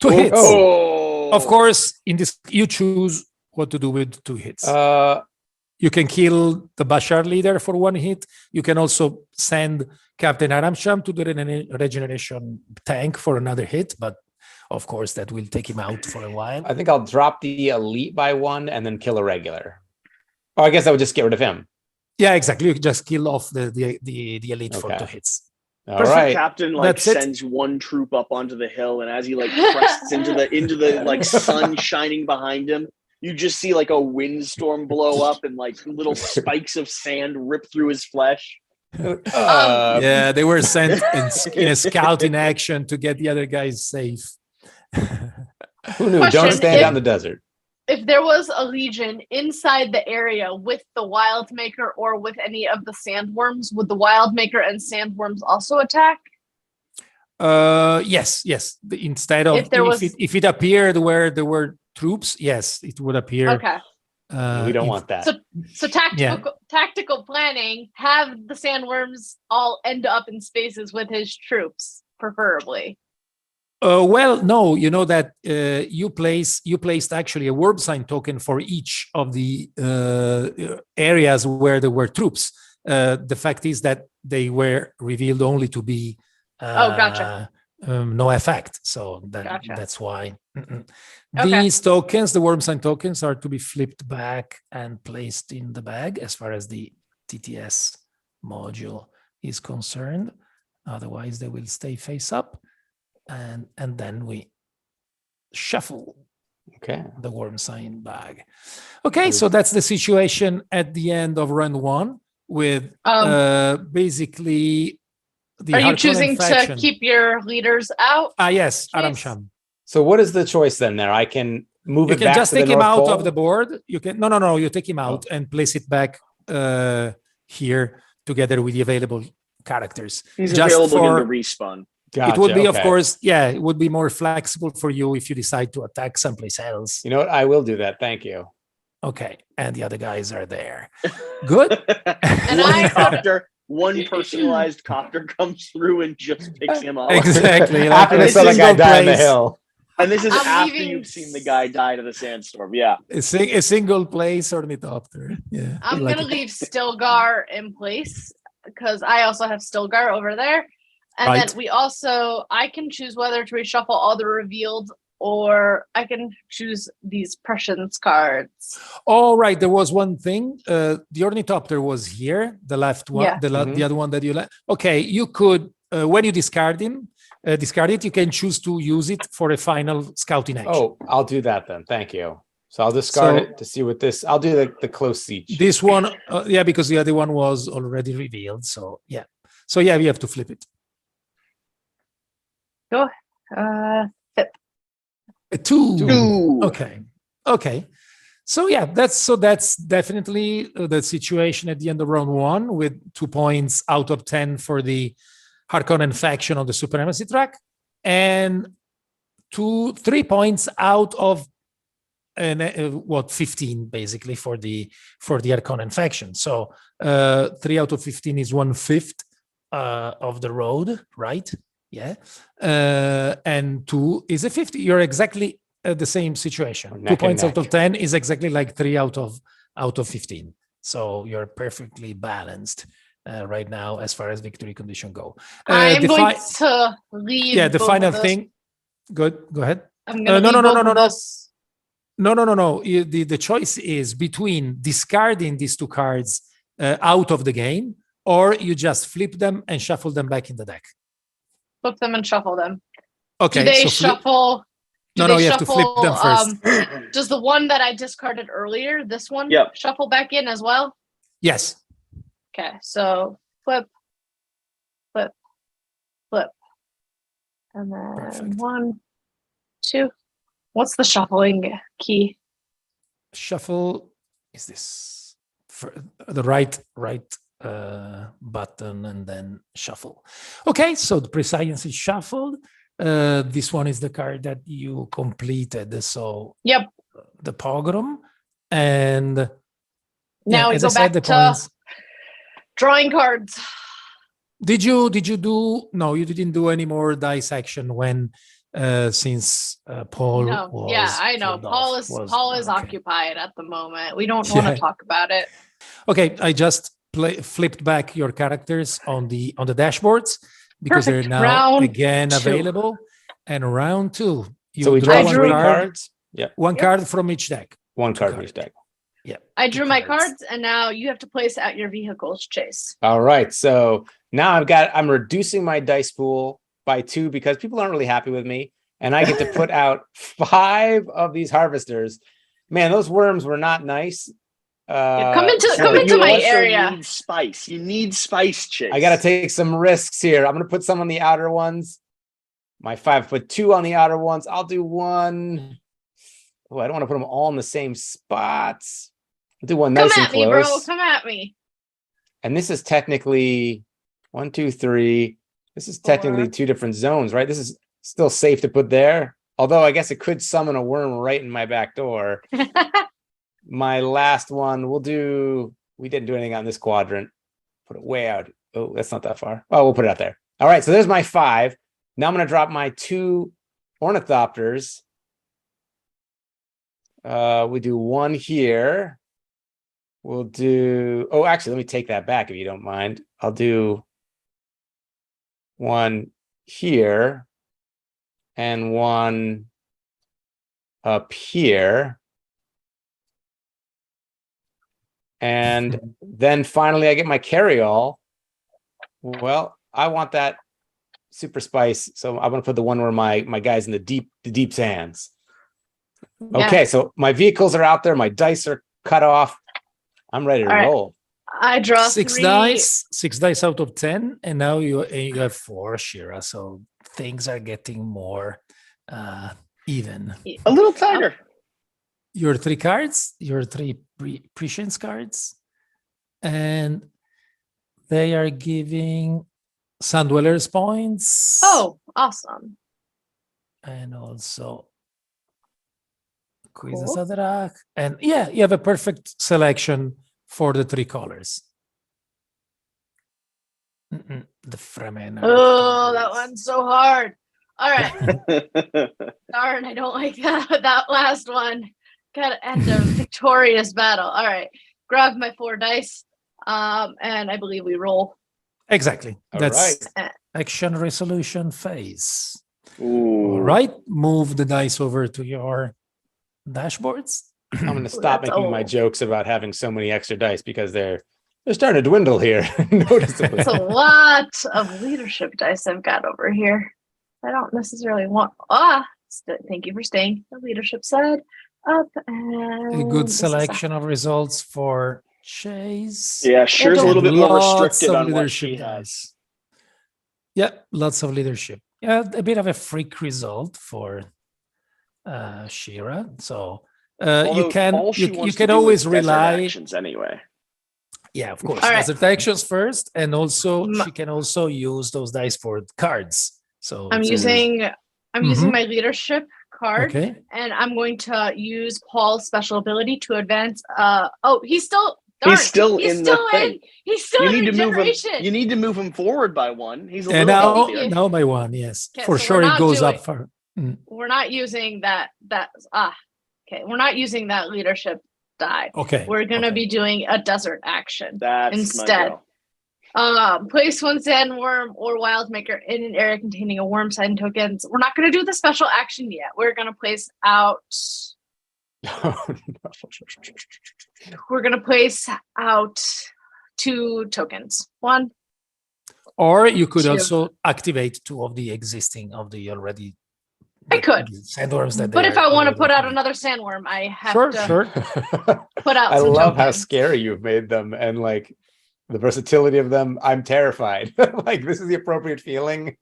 2 hits. Oh, Of course, in this you choose what to do with 2 hits. You can kill the Bashar leader for 1 hit. You can also send Captain Aramsham to the regeneration tank for another hit, but of course that will take him out for a while. I think I'll drop the elite by 1 and then kill a regular. Oh, I guess I would just get rid of him. Yeah, exactly. You can just kill off the elite for 2 hits. All First, right. the captain That's it. sends 1 troop up onto the hill, and as he crests into the like sun shining behind him, you just see like a windstorm blow up and like little spikes of sand rip through his flesh. Yeah, they were sent in a scouting action to get the other guys safe. Who knew? Question, Don't stand if- out in the desert. If there was a legion inside the area with the Wildmaker or with any of the sandworms, would the Wildmaker and sandworms also attack? Yes. Instead of if it appeared where there were troops, yes, it would appear. Okay. We don't want that. So tactical planning, have the sandworms all end up in spaces with his troops, preferably. Well, no, you know that you placed actually a worm sign token for each of the areas where there were troops. The fact is that they were revealed only to be gotcha. No effect. So Gotcha. that's why. Okay. These tokens, the worm sign tokens, are to be flipped back and placed in the bag as far as the TTS module is concerned. Otherwise, they will stay face up. And then we shuffle the worm sign bag. Okay, so that's the situation at the end of round one with basically the Are you Harkonnen choosing faction. to keep your leaders out? Yes, Chase? Aram Sham. So what is the choice then there? I can move You it can back just to the take him North out Pole? of the board. You can no, you take him out and place it back here together with the available characters. He's just available for again to respawn. It would Gotcha, be, of okay. course, it would be more flexible for you if you decide to attack someplace else. You know what? I will do that. Thank you. Okay, and the other guys are there. Good. And one personalized copter comes through and just picks him up. Exactly. After this this other is guy no died on the place. hill. And this is I'm after leaving- you've seen the guy die to the sandstorm. Yeah. A single place ornithopter. Yeah. I'm like gonna it. leave Stilgar in place because I also have Stilgar over there. And Right. then I can choose whether to reshuffle all the revealed or I can choose these prescience cards. All right, there was one thing. The ornithopter was here, the left one, Yeah. the other one that you left. Okay, you could, when you discard it, you can choose to use it for a final scouting action. Oh, I'll do that then. Thank you. So I'll discard it to see what this. I'll do the close siege. This one, because the other one was already revealed. So yeah, we have to flip it. Go. A two. Ooh. Okay. So yeah, that's definitely the situation at the end of round one with 2 points out of 10 for the Harkonnen faction on the supremacy track, and 3 points out of 15 basically for the Harkonnen faction. So 3 out of 15 is 1/5 of the road, right? Yeah, and 2 is a 50. You're exactly at the same situation. 2 points out of 10 is exactly like 3 out of 15. So you're perfectly balanced right now as far as victory condition go. I'm going to leave. Yeah, the final thing. Good. Go ahead. I'm going to No. No. The choice is between discarding these 2 cards out of the game, or you just flip them and shuffle them back in the deck. Flip them and shuffle them. Okay. Do they shuffle? No, you have to flip them first. Does the one that I discarded earlier, this one, shuffle back in as well? Yes. Okay, so flip. And then Perfect. 1, 2. What's the shuffling key? Shuffle is this for the right button and then shuffle. Okay, so the prescience is shuffled. This one is the card that you completed. So yep, the pogrom, and now we go back to points. Drawing cards. Did you do? No, you didn't do any more dice action when since Paul. No, was I know. Paul is okay. occupied at the moment. We don't want to talk about it. Okay, I just flipped back your characters on the dashboards because they're now round again 2. available. And round 2, so we draw 3 cards. Yeah, one card from each deck. One card from each deck. Yeah, I drew my cards, and now you have to place out your vehicles, Chase. All right, so now I'm reducing my dice pool by 2 because people aren't really happy with me, and I get to put out 5 of these harvesters. Man, those worms were not nice. Come into my area. Need spice. You need spice, Chase. I got to take some risks here. I'm going to put some on the outer ones. My 5, put 2 on the outer ones. I'll do 1. Oh, I don't want to put them all in the same spots. I'll do 1 nice and close. Come at me, bro. Come at me. And this is technically 1, 2, 3. This is technically 2 different zones, right? This is still safe to put there. Although I guess it could summon a worm right in my back door. My last one, we didn't do anything on this quadrant. Put it way out. Oh, that's not that far. Oh, we'll put it out there. All right, so there's my 5. Now I'm going to drop my 2 ornithopters. We do 1 here. We'll do. Oh, actually, let me take that back if you don't mind. I'll do one here and one up here. And then finally I get my carry-all. Well, I want that super spice. So I'm going to put the one where my guy's in the deep sands. Yeah. Okay, so my vehicles are out there. My dice are cut off. I'm ready to roll. I draw six dice out of 10, and now you have 4, Shira. So things are getting more even. A little tighter. Your 3 cards, your 3 prescience cards, and they are giving Sun Dwellers points. Oh, awesome. And also Cool. Adrak. And yeah, you have a perfect selection for the 3 colors. The Fremen. Oh, that one's so hard. All right. Darn, I don't like that last one. Gotta end a victorious battle. All right. Grab my 4 dice. And I believe we roll. Exactly. All That's right. action resolution phase. Ooh. All right. Move the dice over to your dashboards. I'm going to stop That's making my old. jokes about having so many extra dice because they're starting to dwindle here. Noticeably. It's a lot of leadership dice I've got over here. I don't necessarily want. Thank you for staying the leadership side up. And A good this is selection of results for Chase. Yeah, Shear's a little bit more Lots restricted of on what leadership she dice. has. Yeah, lots of leadership. Yeah, a bit of a freak result for Shira. So Although you can all she you wants can to do always is desert rely. actions anyway. Yeah, of course. All right. Desert actions first, and also M- she can also use those dice for cards. So I'm it's using Mhm. my leadership card, okay. and I'm going to use Paul's special ability to advance. He's still. He's still in the thing. He's still You in need to move him. regeneration. You need to move him forward by 1. He's a And little now, healthier. now by 1, yes, Okay, for so sure we're it not goes doing- up for. We're not using that. Okay. We're not using that leadership die. Okay. We're gonna okay. be doing a desert action. That's Instead. my go. Place 1 sandworm or wildmaker in an area containing a worm sign tokens. We're not gonna do the special action yet. We're gonna place out. Oh, no. We're gonna place out 2 tokens. 1. Or you could 2. also activate 2 of the existing of the already. I could. the sandworms that. But they if are I want to already put out activated. another sandworm, I have Sure, to sure. put out I some love how tokens. scary you've made them and like the versatility of them. I'm terrified. Like this is the appropriate feeling.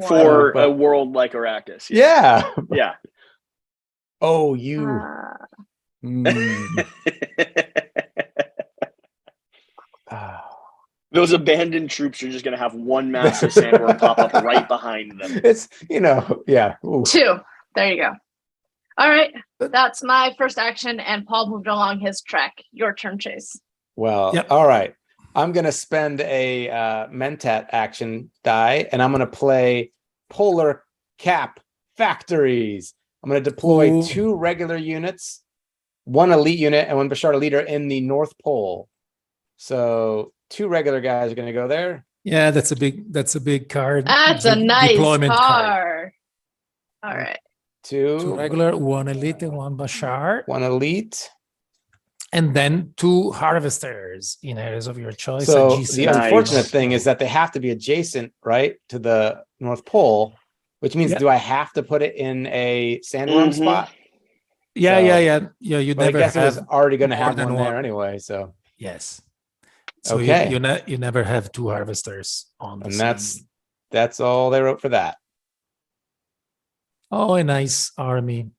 For But- a world like Arrakis. Yeah. Yeah. Oh, you. Uh, Ah. Those abandoned troops are just going to have one massive sandworm pop up right behind them. It's, yeah. Ooh. 2. There you go. All right. That's my first action, and Paul moved along his track. Your turn, Chase. Well, Yep. all right. I'm going to spend a Mentat action die, and I'm going to play Polar Cap Factories. I'm going to deploy Ooh. 2 regular units, 1 elite unit, and 1 Bashar leader in the North Pole. So 2 regular guys are going to go there. Yeah, that's a big card. That's a nice deployment card. All right. 2 2 regular, 1 elite, and 1 Bashar. 1 elite. And then 2 harvesters in areas of your choice. So adjacent the to unfortunate North thing Pole. is that they have to be adjacent, right, to the North Pole, which means Yeah. do I have to put it in a sandworm Mhm. spot? Yeah. You But I never guess it was have. already going to more have than one there one. anyway. So, Yes. So Okay. you never have 2 harvesters on the and same. that's all they wrote for that. Oh, a nice army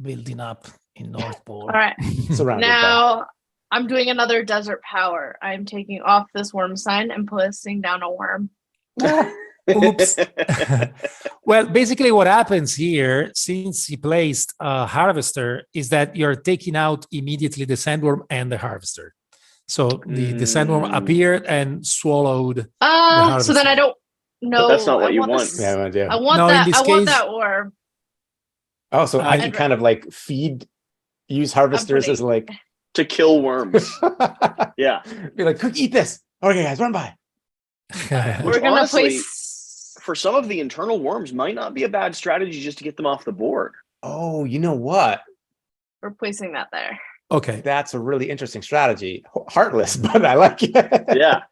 building up in North Pole. All right. Surrounded Now I'm doing another desert power. I'm taking off this worm sign and placing down a worm. Oops. Well, basically what happens here, since he placed a harvester, is that you're taking out immediately the sandworm and the harvester. So the sandworm appeared and swallowed the harvester. So then I don't know. But that's not what I you want. want. this- Yeah, I do. I want No, in that. this I want case- that worm. Oh, so I I'd can kind of like use harvesters putting- as like to kill worms. Yeah. Be like, quick, eat this. Okay, guys, run by. We're gonna honestly, place. For some of the internal worms, might not be a bad strategy just to get them off the board. Oh, you know what? We're placing that there. Okay. That's a really interesting strategy. Heartless, but I like it. Yeah.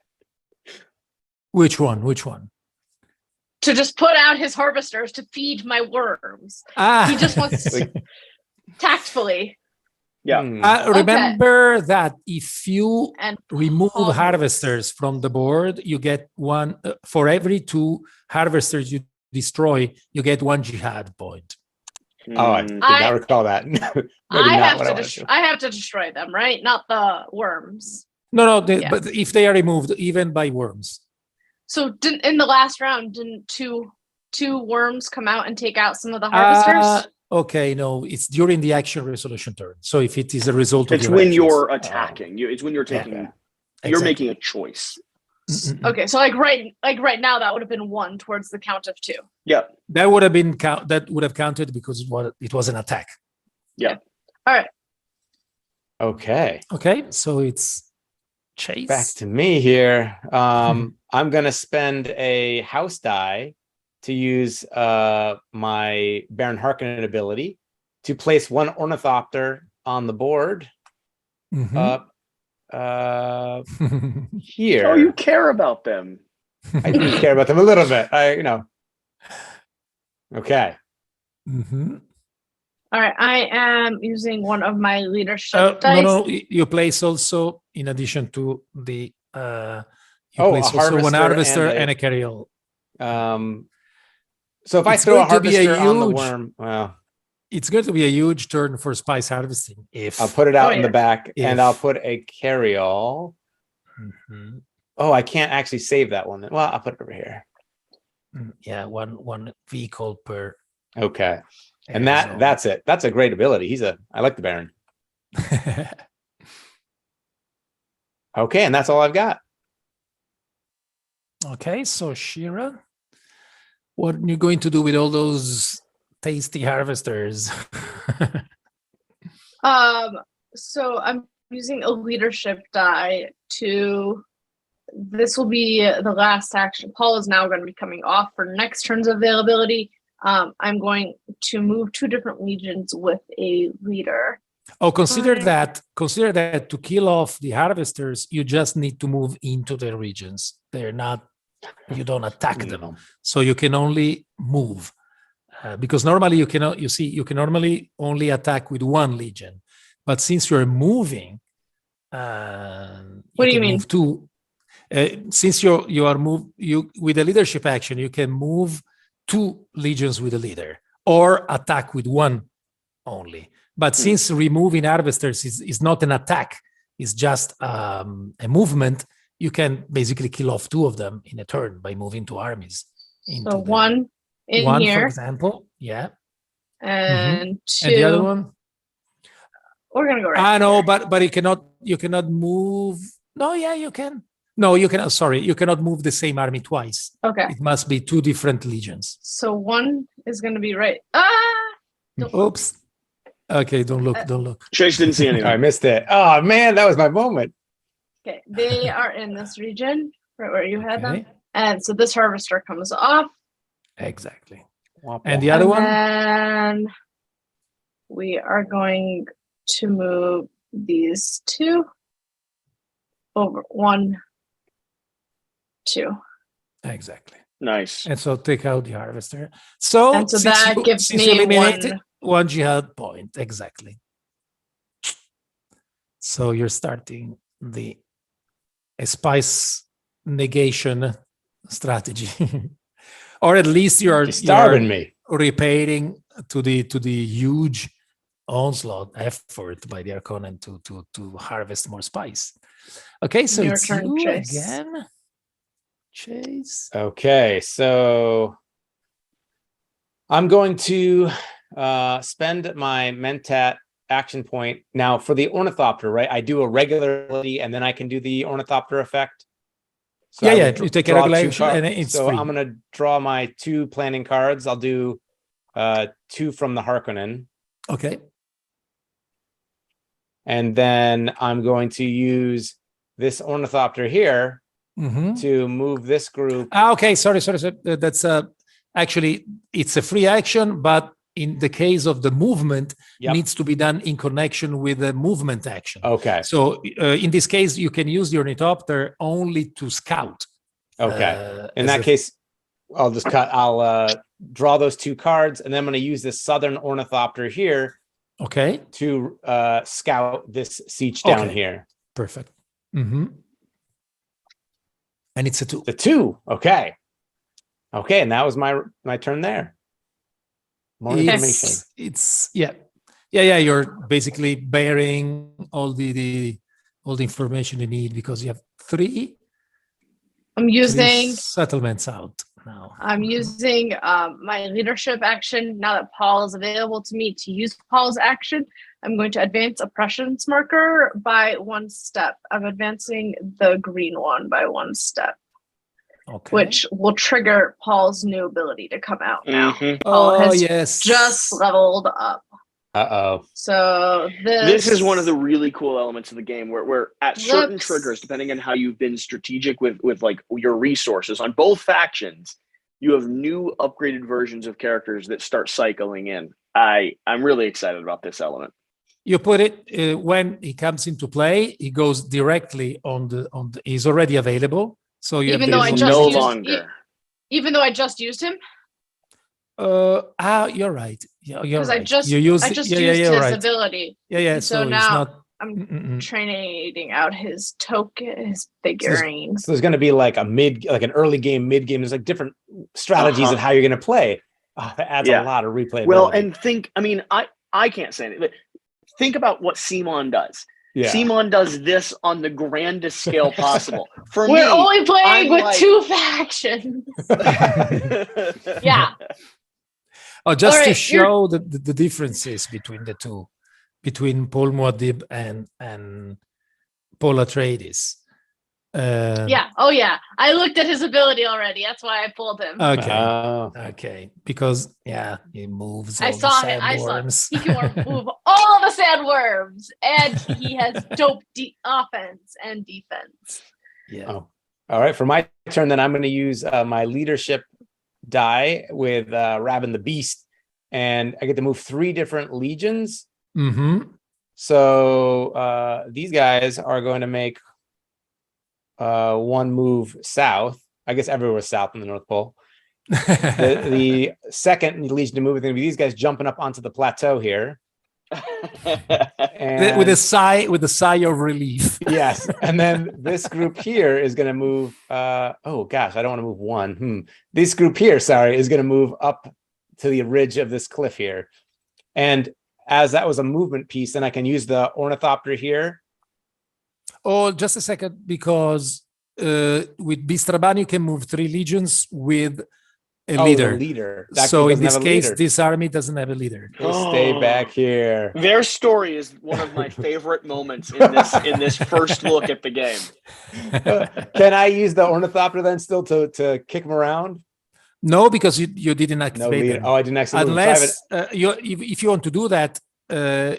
Which one? Which one? To just put out his harvesters to feed my worms. Ah, He just wants Like- tactfully Yeah. remember that if you and remove pause. harvesters from the board, you get one for every 2 harvesters you destroy, you get 1 jihad point. Oh, I did Mm, not recall that. Maybe I not have what to I wanted to. I have to destroy them, right? Not the worms. No, Yeah. but if they are removed, even by worms. So in the last round, didn't two worms come out and take out some of the harvesters? Okay, no, it's during the action resolution turn. So if it is a result of it's your when actions. you're attacking. It's when you're Yeah. taking. You're Exactly. making a choice. Okay, so like right now, that would have been 1 towards the count of 2. Yeah. That would have been that would have counted because it was an attack. All right. Okay, Okay, so it's Chase. back to me here. I'm gonna spend a house die to use my Baron Harkonnen ability to place 1 ornithopter on the board. Mhm. Here. Oh, you care about them. I do care about them a little bit. Okay. Mhm. All right, I am using one of my leadership dice. No, you place also in addition to the you Oh, place a also 1 harvester harvester and a- and a carryall. So if I It's throw a going to be a harvester on the huge- worm, well, It's going to be a huge turn for spice harvesting if I'll put it out in yeah. the back and If- I'll put a carryall. Mhm. Oh, I can't actually save that one. Well, I'll put it over here. Yeah, one vehicle per Okay. And air zone. that's it. That's a great ability. I like the Baron. Okay, and that's all I've got. Okay, so Shira, what are you going to do with all those tasty harvesters? So I'm using a leadership die to. This will be the last action. Paul is now going to be coming off for next turn's availability. I'm going to move 2 different legions with a leader. Oh, consider Fine. that to kill off the harvesters, you just need to move into their regions. They're not, you don't attack them. No. So you can only move because normally you can normally only attack with 1 legion. But since you're moving, What do you mean? Move 2. Since you are with a leadership action, you can move 2 legions with a leader or attack with 1 only. But since removing harvesters is not an attack, it's just a movement, you can basically kill off 2 of them in a turn by moving 2 armies. So 1 in 1, here, for example, yeah, and 2. and the other one. We're gonna go right. No, but you cannot move. No, yeah, you can. No, you cannot. Sorry, you cannot move the same army twice. Okay. It must be 2 different legions. So 1 is gonna be right. Oops. Okay, don't look. Don't look. Chase didn't see anything. I missed it. Oh man, that was my moment. Okay, they are in this region, right where you had Okay. them. And so this harvester comes off. Exactly. And the other and one? then we are going to move these 2 over 1, 2. Exactly. Nice. And so take out the harvester. So, And so since that you- gives since me you eliminated 1. 1 jihad point. Exactly. So you're starting the spice negation strategy. Or at least You're starving me. repairing to the huge onslaught effort by the Harkonnen to harvest more spice. Okay, so Your it's turn, you Chase. again. Chase. Okay, so I'm going to spend my Mentat action point. Now for the Ornithopter, right? I do a regular ability and then I can do the Ornithopter effect. So I would You take a draw regular 2 action cards. and it's So free. I'm going to draw my 2 planning cards. I'll do 2 from the Harkonnen. Okay. And then I'm going to use this ornithopter here to move this group. Okay, sorry. That's actually, it's a free action, but in the case of the movement, needs to be done in connection with the movement action. Okay. So in this case, you can use the ornithopter only to scout. Okay. In that case, I'll just I'll draw those 2 cards, and then I'm going to use this southern ornithopter here. Okay. To scout this siege down here. Perfect. And it's a 2. The 2. Okay. Okay, and that was my turn there. More information. It's you're basically bearing all the information you need because you have 3. I'm using settlements out now. I'm using my leadership action now that Paul is available to me to use Paul's action. I'm going to advance oppression's marker by 1 step. I'm advancing the green one by 1 step. Okay. Which will trigger Paul's new ability to come out now. Paul has just leveled up. So this is one of the really cool elements of the game where at certain triggers, depending on how you've been strategic with like your resources on both factions, you have new upgraded versions of characters that start cycling in. I'm really excited about this element. You put it when he comes into play, he goes directly on the he's already available. So you even though I just used him. You're right. Yeah, you're right. I just used his ability. Yeah. So now I'm training out his token, his figurines. So there's going to be like an early game, mid game. There's like different strategies of how you're going to play. That adds a lot of replayability. Well, and I can't say anything, but think about what CMON does. Yeah. CMON does this on the grandest scale possible. We're only playing with 2 factions. Yeah. Oh, just to show the differences between the 2, between Paul Muad'Dib and Paul Atreides. I looked at his ability already. That's why I pulled him. Okay. Because he moves. I saw him. He can move all the sandworms, and he has dope offense and defense. Yeah. Oh. All right. For my turn, then I'm going to use my leadership die with Rabban the Beast, and I get to move 3 different legions. So these guys are going to make 1 move south. I guess everywhere south in the North Pole. the second legion to move is going to be these guys jumping up onto the plateau here. And with a sigh of relief. Yes. And then this group here is going to move. Oh gosh, I don't want to move 1. This group here, is going to move up to the ridge of this cliff here. And as that was a movement piece, then I can use the ornithopter here. Oh, just a second, because with Bistraban you can move 3 legions with a leader. So in this case, this army doesn't have a leader. Stay back here. Their story is one of my favorite moments in this first look at the game. Can I use the ornithopter then still to kick them around? No, because you didn't activate it. Oh, I didn't activate it. Unless if you want to do that,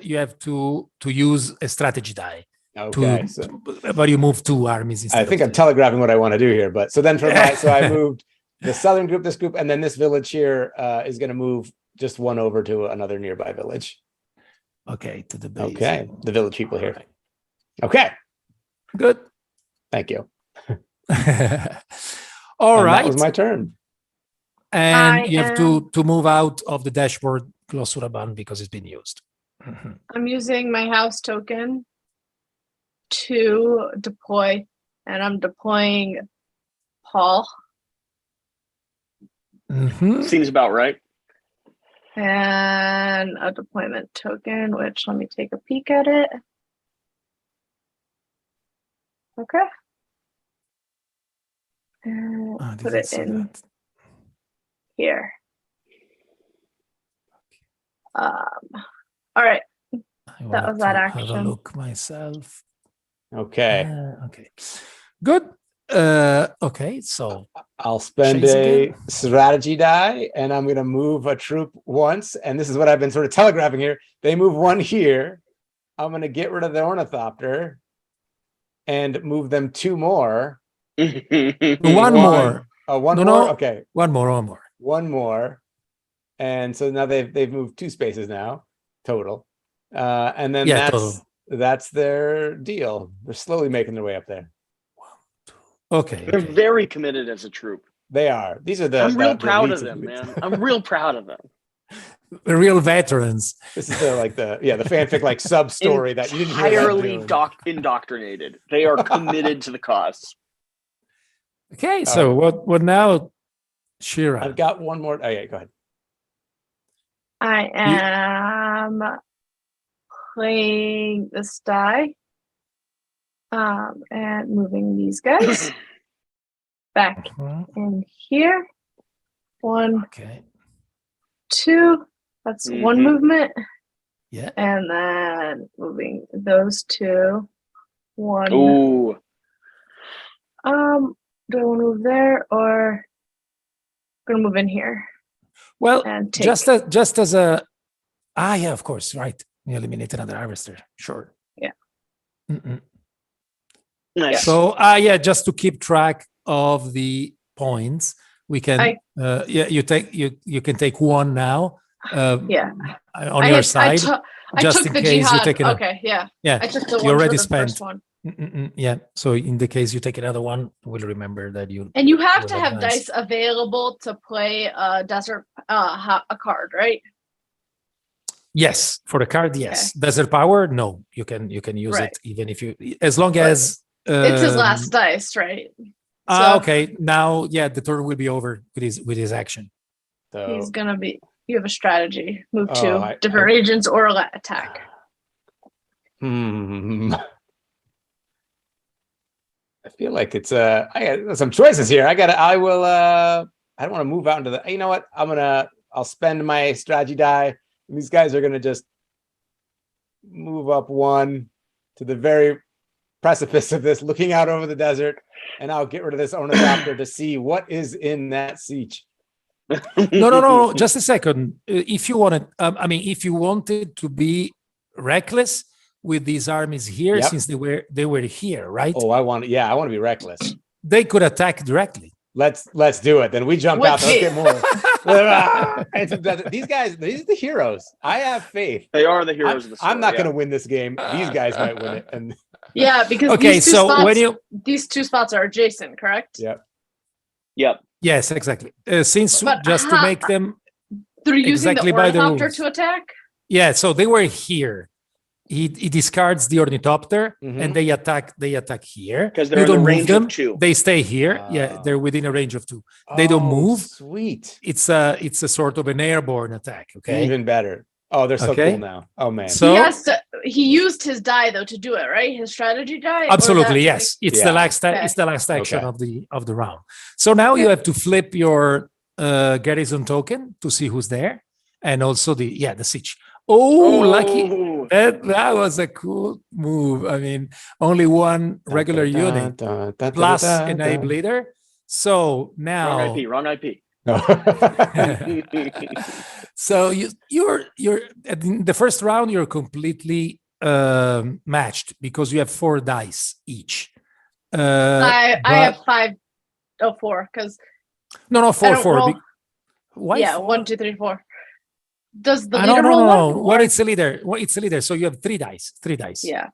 you have to use a strategy die. Okay, but you move 2 armies instead. I think I'm telegraphing what I want to do here, but so I moved the southern group, this group, and then this village here is going to move just 1 over to another nearby village. Okay, to the base. Okay, the village people here. Right. Okay, good. Thank you. All right, that was my turn. And you have to move out of the dashboard close to Raban because it's been used. I'm using my house token to deploy, and I'm deploying Paul. Seems about right. And a deployment token, which let me take a peek at it. Okay. And put it in here. All right. That was that action. Have a look myself. Okay. Okay. Good. Okay. So I'll spend a strategy die, and I'm going to move a troop once. And this is what I've been sort of telegraphing here. They move 1 here. I'm going to get rid of the ornithopter and move them 2 more. One more. Oh, one No, more? no. Okay. One more. One more. And so now they've moved 2 spaces now, total. And then that's their deal. They're slowly making their way up there. Okay. They're very committed as a troop. They are. These are the. I'm real proud elites of them, man. I'm real proud of them. The real veterans. This is the fanfic like sub story that you didn't hear about entirely Dune. indoctrinated. They are committed to the cause. Okay, so what now, Shira? I've got one more. Oh yeah, go ahead. I am playing this die, and moving these guys back in here. 1, Okay. 2. That's one movement. Yeah. And then moving those 2. 1. Ooh. Do I want to move there or gonna move in here? Well, And take. just as a yeah, of course, right. You eliminate another harvester. Sure. Yeah. Nice. So just to keep track of the points, we can you can take 1 now. On your side. I just took in the case jihad. you take it. Okay, yeah. Yeah. I took the you one already for the spent. first one. Yeah. So in the case you take another one, we'll remember that you. And you have to will have advance. dice available to play a desert a card, right? Yes, for the card, yes. Desert power, no. You can use Right. it even if you, as long as It's his last dice, right? okay. Now, the turn will be over with his action. So He's gonna be. You have a strategy. Move Oh, to different regions or attack. I feel like it's I got some choices here. I don't want to move out into the. You know what? I'll spend my strategy die. And these guys are gonna just move up 1 to the very precipice of this, looking out over the desert, and I'll get rid of this ornithopter to see what is in that siege. No. Just a second. If you wanted, if you wanted to be reckless with these armies here, since they were here, right? Oh, I want to be reckless. They could attack directly. Let's do it. Then we jump out. Let's get more. These guys, these are the heroes. I have faith. They are the heroes of the story. I'm not going to win this game. These guys might win it. And Because these 2 spots are adjacent, correct? Yep. Yes, exactly. To make them through using exactly the by the ornithopter rules. to attack. Yeah, so they were here. He discards the ornithopter and they attack here. Because they're in the range of 2. They stay here. They're within a range of 2. They don't move. Sweet. It's a sort of an airborne attack. Okay. Even better. Oh, they're so cool now. Oh man. So he used his die though to do it, right? His strategy die. Absolutely, yes. It's the last. It's the last action of the round. So now you have to flip your garrison token to see who's there, and also the siege. Lucky! That was a cool move. I mean, only 1 regular unit plus an aid leader. So now Wrong IP. So you're in the first round. You're completely matched because you have 4 dice each. I have 5. 4 because no 4. Why? Yeah, 4? 1, 2, 3, 4. Does the leader roll No. one? What is the leader? It's the leader. So you have 3 dice. 3 dice. Yeah.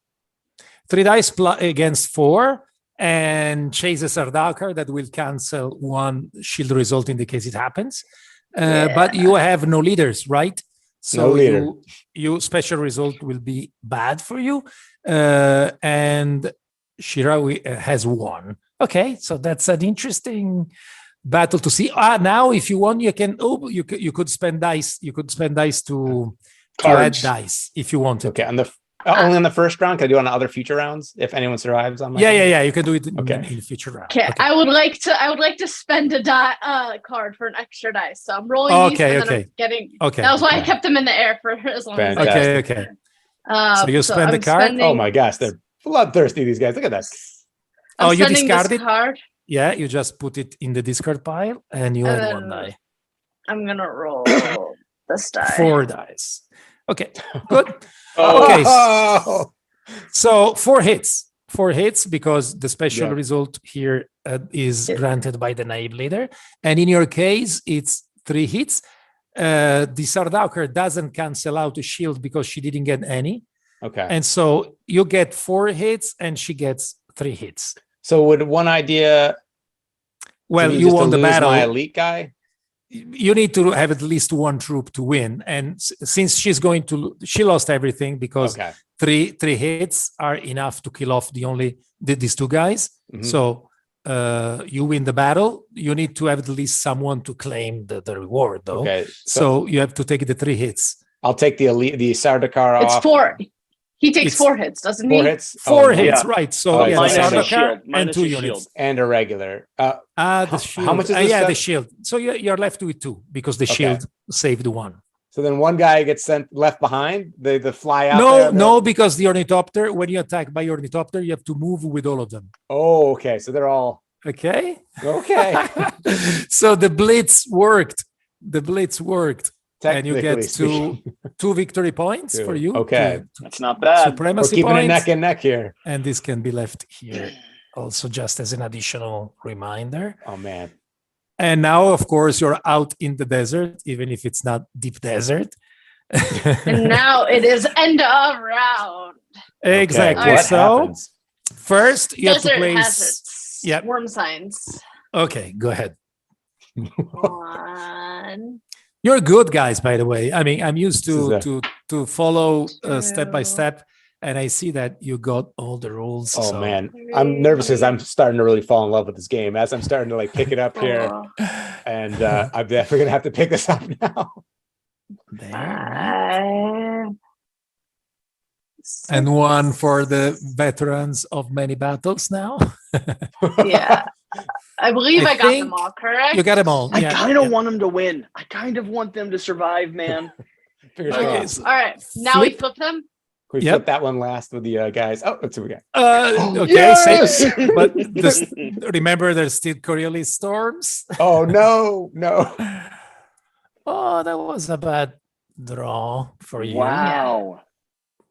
3 dice against 4, and chase a Sardaukar that will cancel 1 shield result in the case it happens. But you have no leaders, right? So no leader. You special result will be bad for you. And Shirawi has 1. Okay, so that's an interesting battle to see. Now if you want, you can you could spend dice. You could spend dice to add dice if you want to. Okay, only on the first round. Can I do it on the other future rounds if anyone survives on my You can do it in the future round. Okay. I would like to spend a card for an extra dice. So I'm rolling these and then I'm getting that was why I kept them in the air for as long as Okay. So you spend the card. Oh my gosh, they're bloodthirsty, these guys. Look at that. You discarded card. Yeah, you just put it in the discard pile and you add 1 die. I'm gonna roll this die. 4 dice. Okay, good. Oh. Okay, Oh. so 4 hits. 4 hits because the special Yeah. result here is granted by the naive leader. And in your case, it's 3 hits. The Sardauker doesn't cancel out a shield because she didn't get any. Okay. And so you get 4 hits and she gets 3 hits. So would one idea Well, to me you just to won the lose battle. my elite guy? You need to have at least 1 troop to win. And since she lost everything because Okay. three hits are enough to kill off these 2 guys. Mhm. So you win the battle. You need to have at least someone to claim the reward, though. Okay. So you have to take the 3 hits. I'll take the elite, the Sardaukar It's off. 4. He takes It's 4 hits, doesn't 4 he? hits. 4 Oh, hits, yeah. right? So Oh, yeah, the minus a Sardaukar shield, and minus 2 a units. shield. and a regular. The How shield. much is this Yeah, stuff? the shield. So you're left with 2 because the Okay. shield saved 1. So then one guy gets left behind. They fly out. No, there, no, because the ornithopter, when you attack by ornithopter, you have to move with all of them. Oh, okay. So they're all Okay. okay. So the blitz worked. And you get Technically two victory points Two. for you. Okay. That's not bad. We're Supremacy keeping it points. neck and neck here. And this can be left here also just as an additional reminder. Oh man. And now, of course, you're out in the desert, even if it's not deep desert. And now it is end of round. Exactly. Okay, what So happens? first you have to Desert place. hazards. Yep. Worm signs. Okay, go ahead. 1. You're good guys, by the way. I mean, I'm used This to follow step by 2. step, and I see that you got all the rules. Oh so- man, I'm nervous because I'm starting to really fall in love with this game as I'm starting to like pick it up here, 4, and I'm definitely gonna have to pick this up now. There. 5. And 1 for the veterans of many battles now. Yeah. I believe I I got think them all, correct? You got them all. I Yeah, kind of yeah. want them to win. I kind of want them to survive, man. Fingers Okay, crossed. so- All right. Now we Flip. flip them. Can we Yep. flip that one last with the guys? Oh, let's see what we got. Okay, Yes! but remember, there's still Coriolis storms. Oh no, no. Oh, that was a bad draw for you. Wow.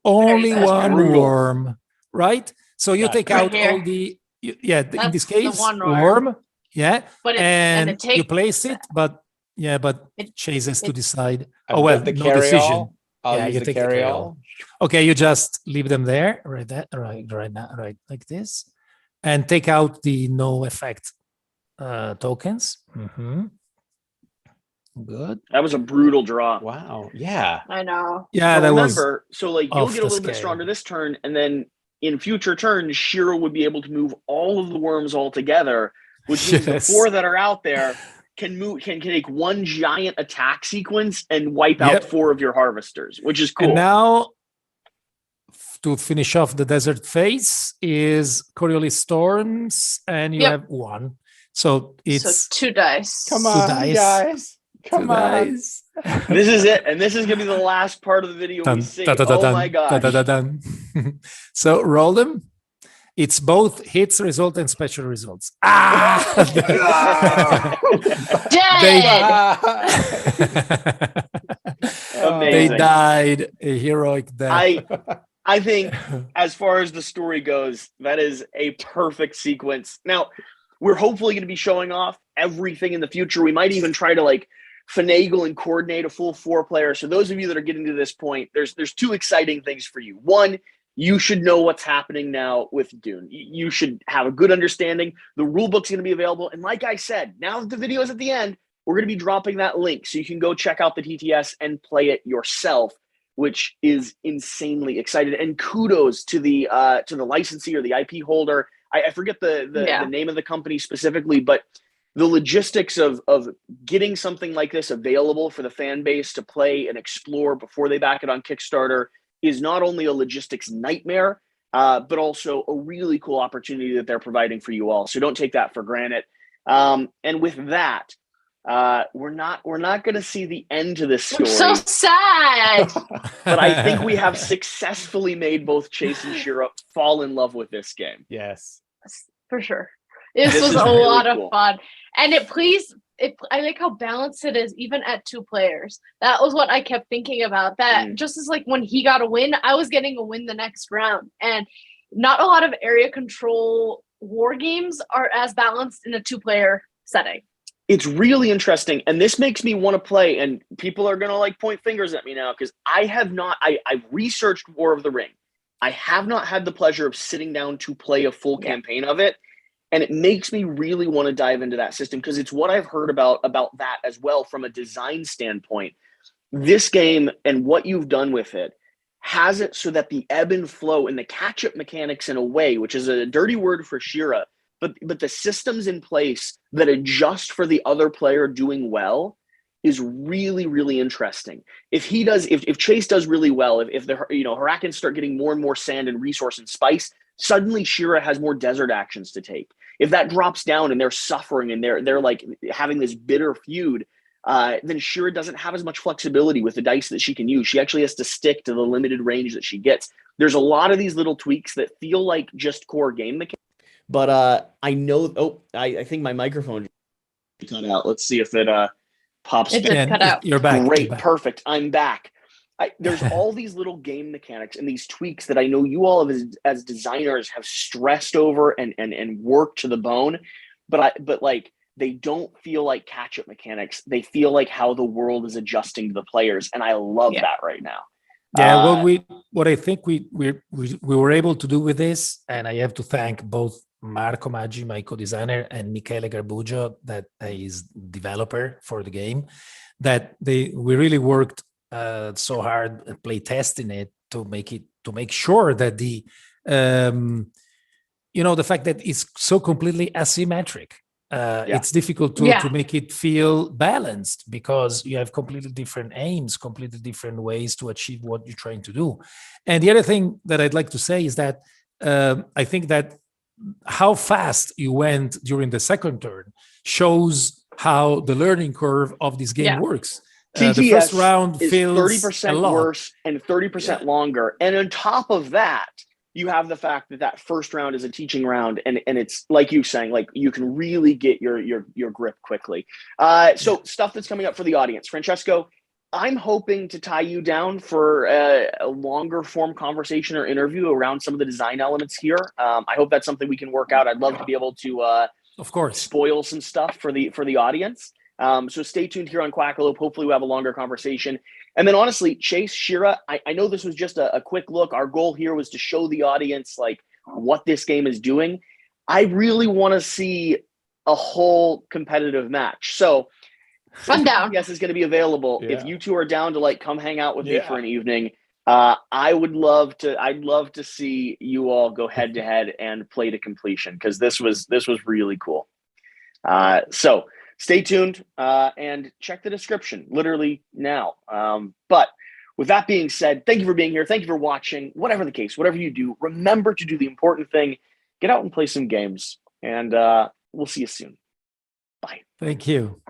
Only Very one brutal. worm, right? So you Got take it. Right out here. all the in That's this the case one worm. worm. Yeah, But it, and it takes you place it, but It- Chase has to it- decide. I've Oh well, got the no carry-all. decision. I'll Yeah, use you the take the carry-all. Okay, you just leave them there, right now, right like this, and take out the no effect tokens. Good. That was a brutal draw. Wow. Yeah. I know. Yeah, But that was remember, so like you'll off get a the little bit scale. stronger this turn, and then in future turns, Shira would be able to move all of the worms all together, which means Yes. the 4 that are out there can take one giant attack sequence and wipe out Yep. 4 of your harvesters, which is cool. And now, to finish off the desert phase, is Coriolis Storms, and you Yep. have 1. So it's So 2 dice. Come Two on, dice. guys. Come 2 on. dice. This is it, and this is gonna be the last part of the video we see. Oh my god! So roll them. It's both hits result and special results. Ah! Dead. They Amazing. died a heroic death. I think as far as the story goes, that is a perfect sequence. Now, we're hopefully going to be showing off everything in the future. We might even try to like finagle and coordinate a full 4-player. So those of you that are getting to this point, there's 2 exciting things for you. One, you should know what's happening now with Dune. You should have a good understanding. The rule book's going to be available. And like I said, now that the video is at the end, we're going to be dropping that link so you can go check out the TTS and play it yourself, which is insanely excited. And kudos to the licensee or the IP holder. I forget the name of the company specifically, but the logistics of getting something like this available for the fan base to play and explore before they back it on Kickstarter is not only a logistics nightmare, but also a really cool opportunity that they're providing for you all. So don't take that for granted. And with that, we're not going to see the end to this story. I'm so sad. But I think we have successfully made both Chase and Shira fall in love with this game. Yes. For sure. This This was is a really lot cool. of fun. And please I like how balanced it is, even at 2 players. That was what I kept thinking about. That just as like when he got a win, I was getting a win the next round. And not a lot of area control war games are as balanced in a 2-player setting. It's really interesting, and this makes me want to play. And people are gonna like point fingers at me now because I've researched War of the Ring. I have not had the pleasure of sitting down to play a full campaign of it. And it makes me really want to dive into that system because it's what I've heard about that as well from a design standpoint. This game and what you've done with it has it so that the ebb and flow and the catch-up mechanics in a way, which is a dirty word for Shira, but the systems in place that adjust for the other player doing well is really, really interesting. If Chase does really well, if the Harkonnen start getting more and more sand and resource and spice, suddenly Shira has more desert actions to take. If that drops down and they're suffering and they're like having this bitter feud, then Shira doesn't have as much flexibility with the dice that she can use. She actually has to stick to the limited range that she gets. There's a lot of these little tweaks that feel like just core game mechanics. But I know. I think my microphone cut out. Let's see if it pops. It just cut out. You're back. Great, You're back. perfect. I'm back. There's all these little game mechanics and these tweaks that I know you all as designers have stressed over and worked to the bone, but like they don't feel like catch-up mechanics. They feel like how the world is adjusting to the players, and I love that right now. Yeah, what I think we were able to do with this, and I have to thank both Marco Maggi, my co-designer, and Michele Garbuggio, that is developer for the game, that we really worked so hard play testing it to make sure that the fact that it's so completely asymmetric, it's difficult to make it feel balanced because you have completely different aims, completely different ways to achieve what you're trying to do. And the other thing that I'd like to say is that I think that how fast you went during the second turn shows how the learning curve of this game works. The first round is feels 30% worse and 30% longer. And on top of that, you have the fact that first round is a teaching round, and it's like you saying, like you can really get your grip quickly. So stuff that's coming up for the audience. Francesco, I'm hoping to tie you down for a longer form conversation or interview around some of the design elements here. I hope that's something we can work out. I'd love to be able to, of course, spoil some stuff for the audience. So stay tuned here on Quackalope. Hopefully we'll have a longer conversation. And then honestly, Chase, Shira, I know this was just a quick look. Our goal here was to show the audience like what this game is doing. I really want to see a whole competitive match. So I'm down. Yes, is going to be available. If you two are down to like come hang out with me for an evening, I'd love to see you all go head to head and play to completion, because this was really cool. So stay tuned and check the description literally now. But with that being said, thank you for being here. Thank you for watching. Whatever the case, whatever you do, remember to do the important thing. Get out and play some games, and we'll see you soon. Bye. Thank you.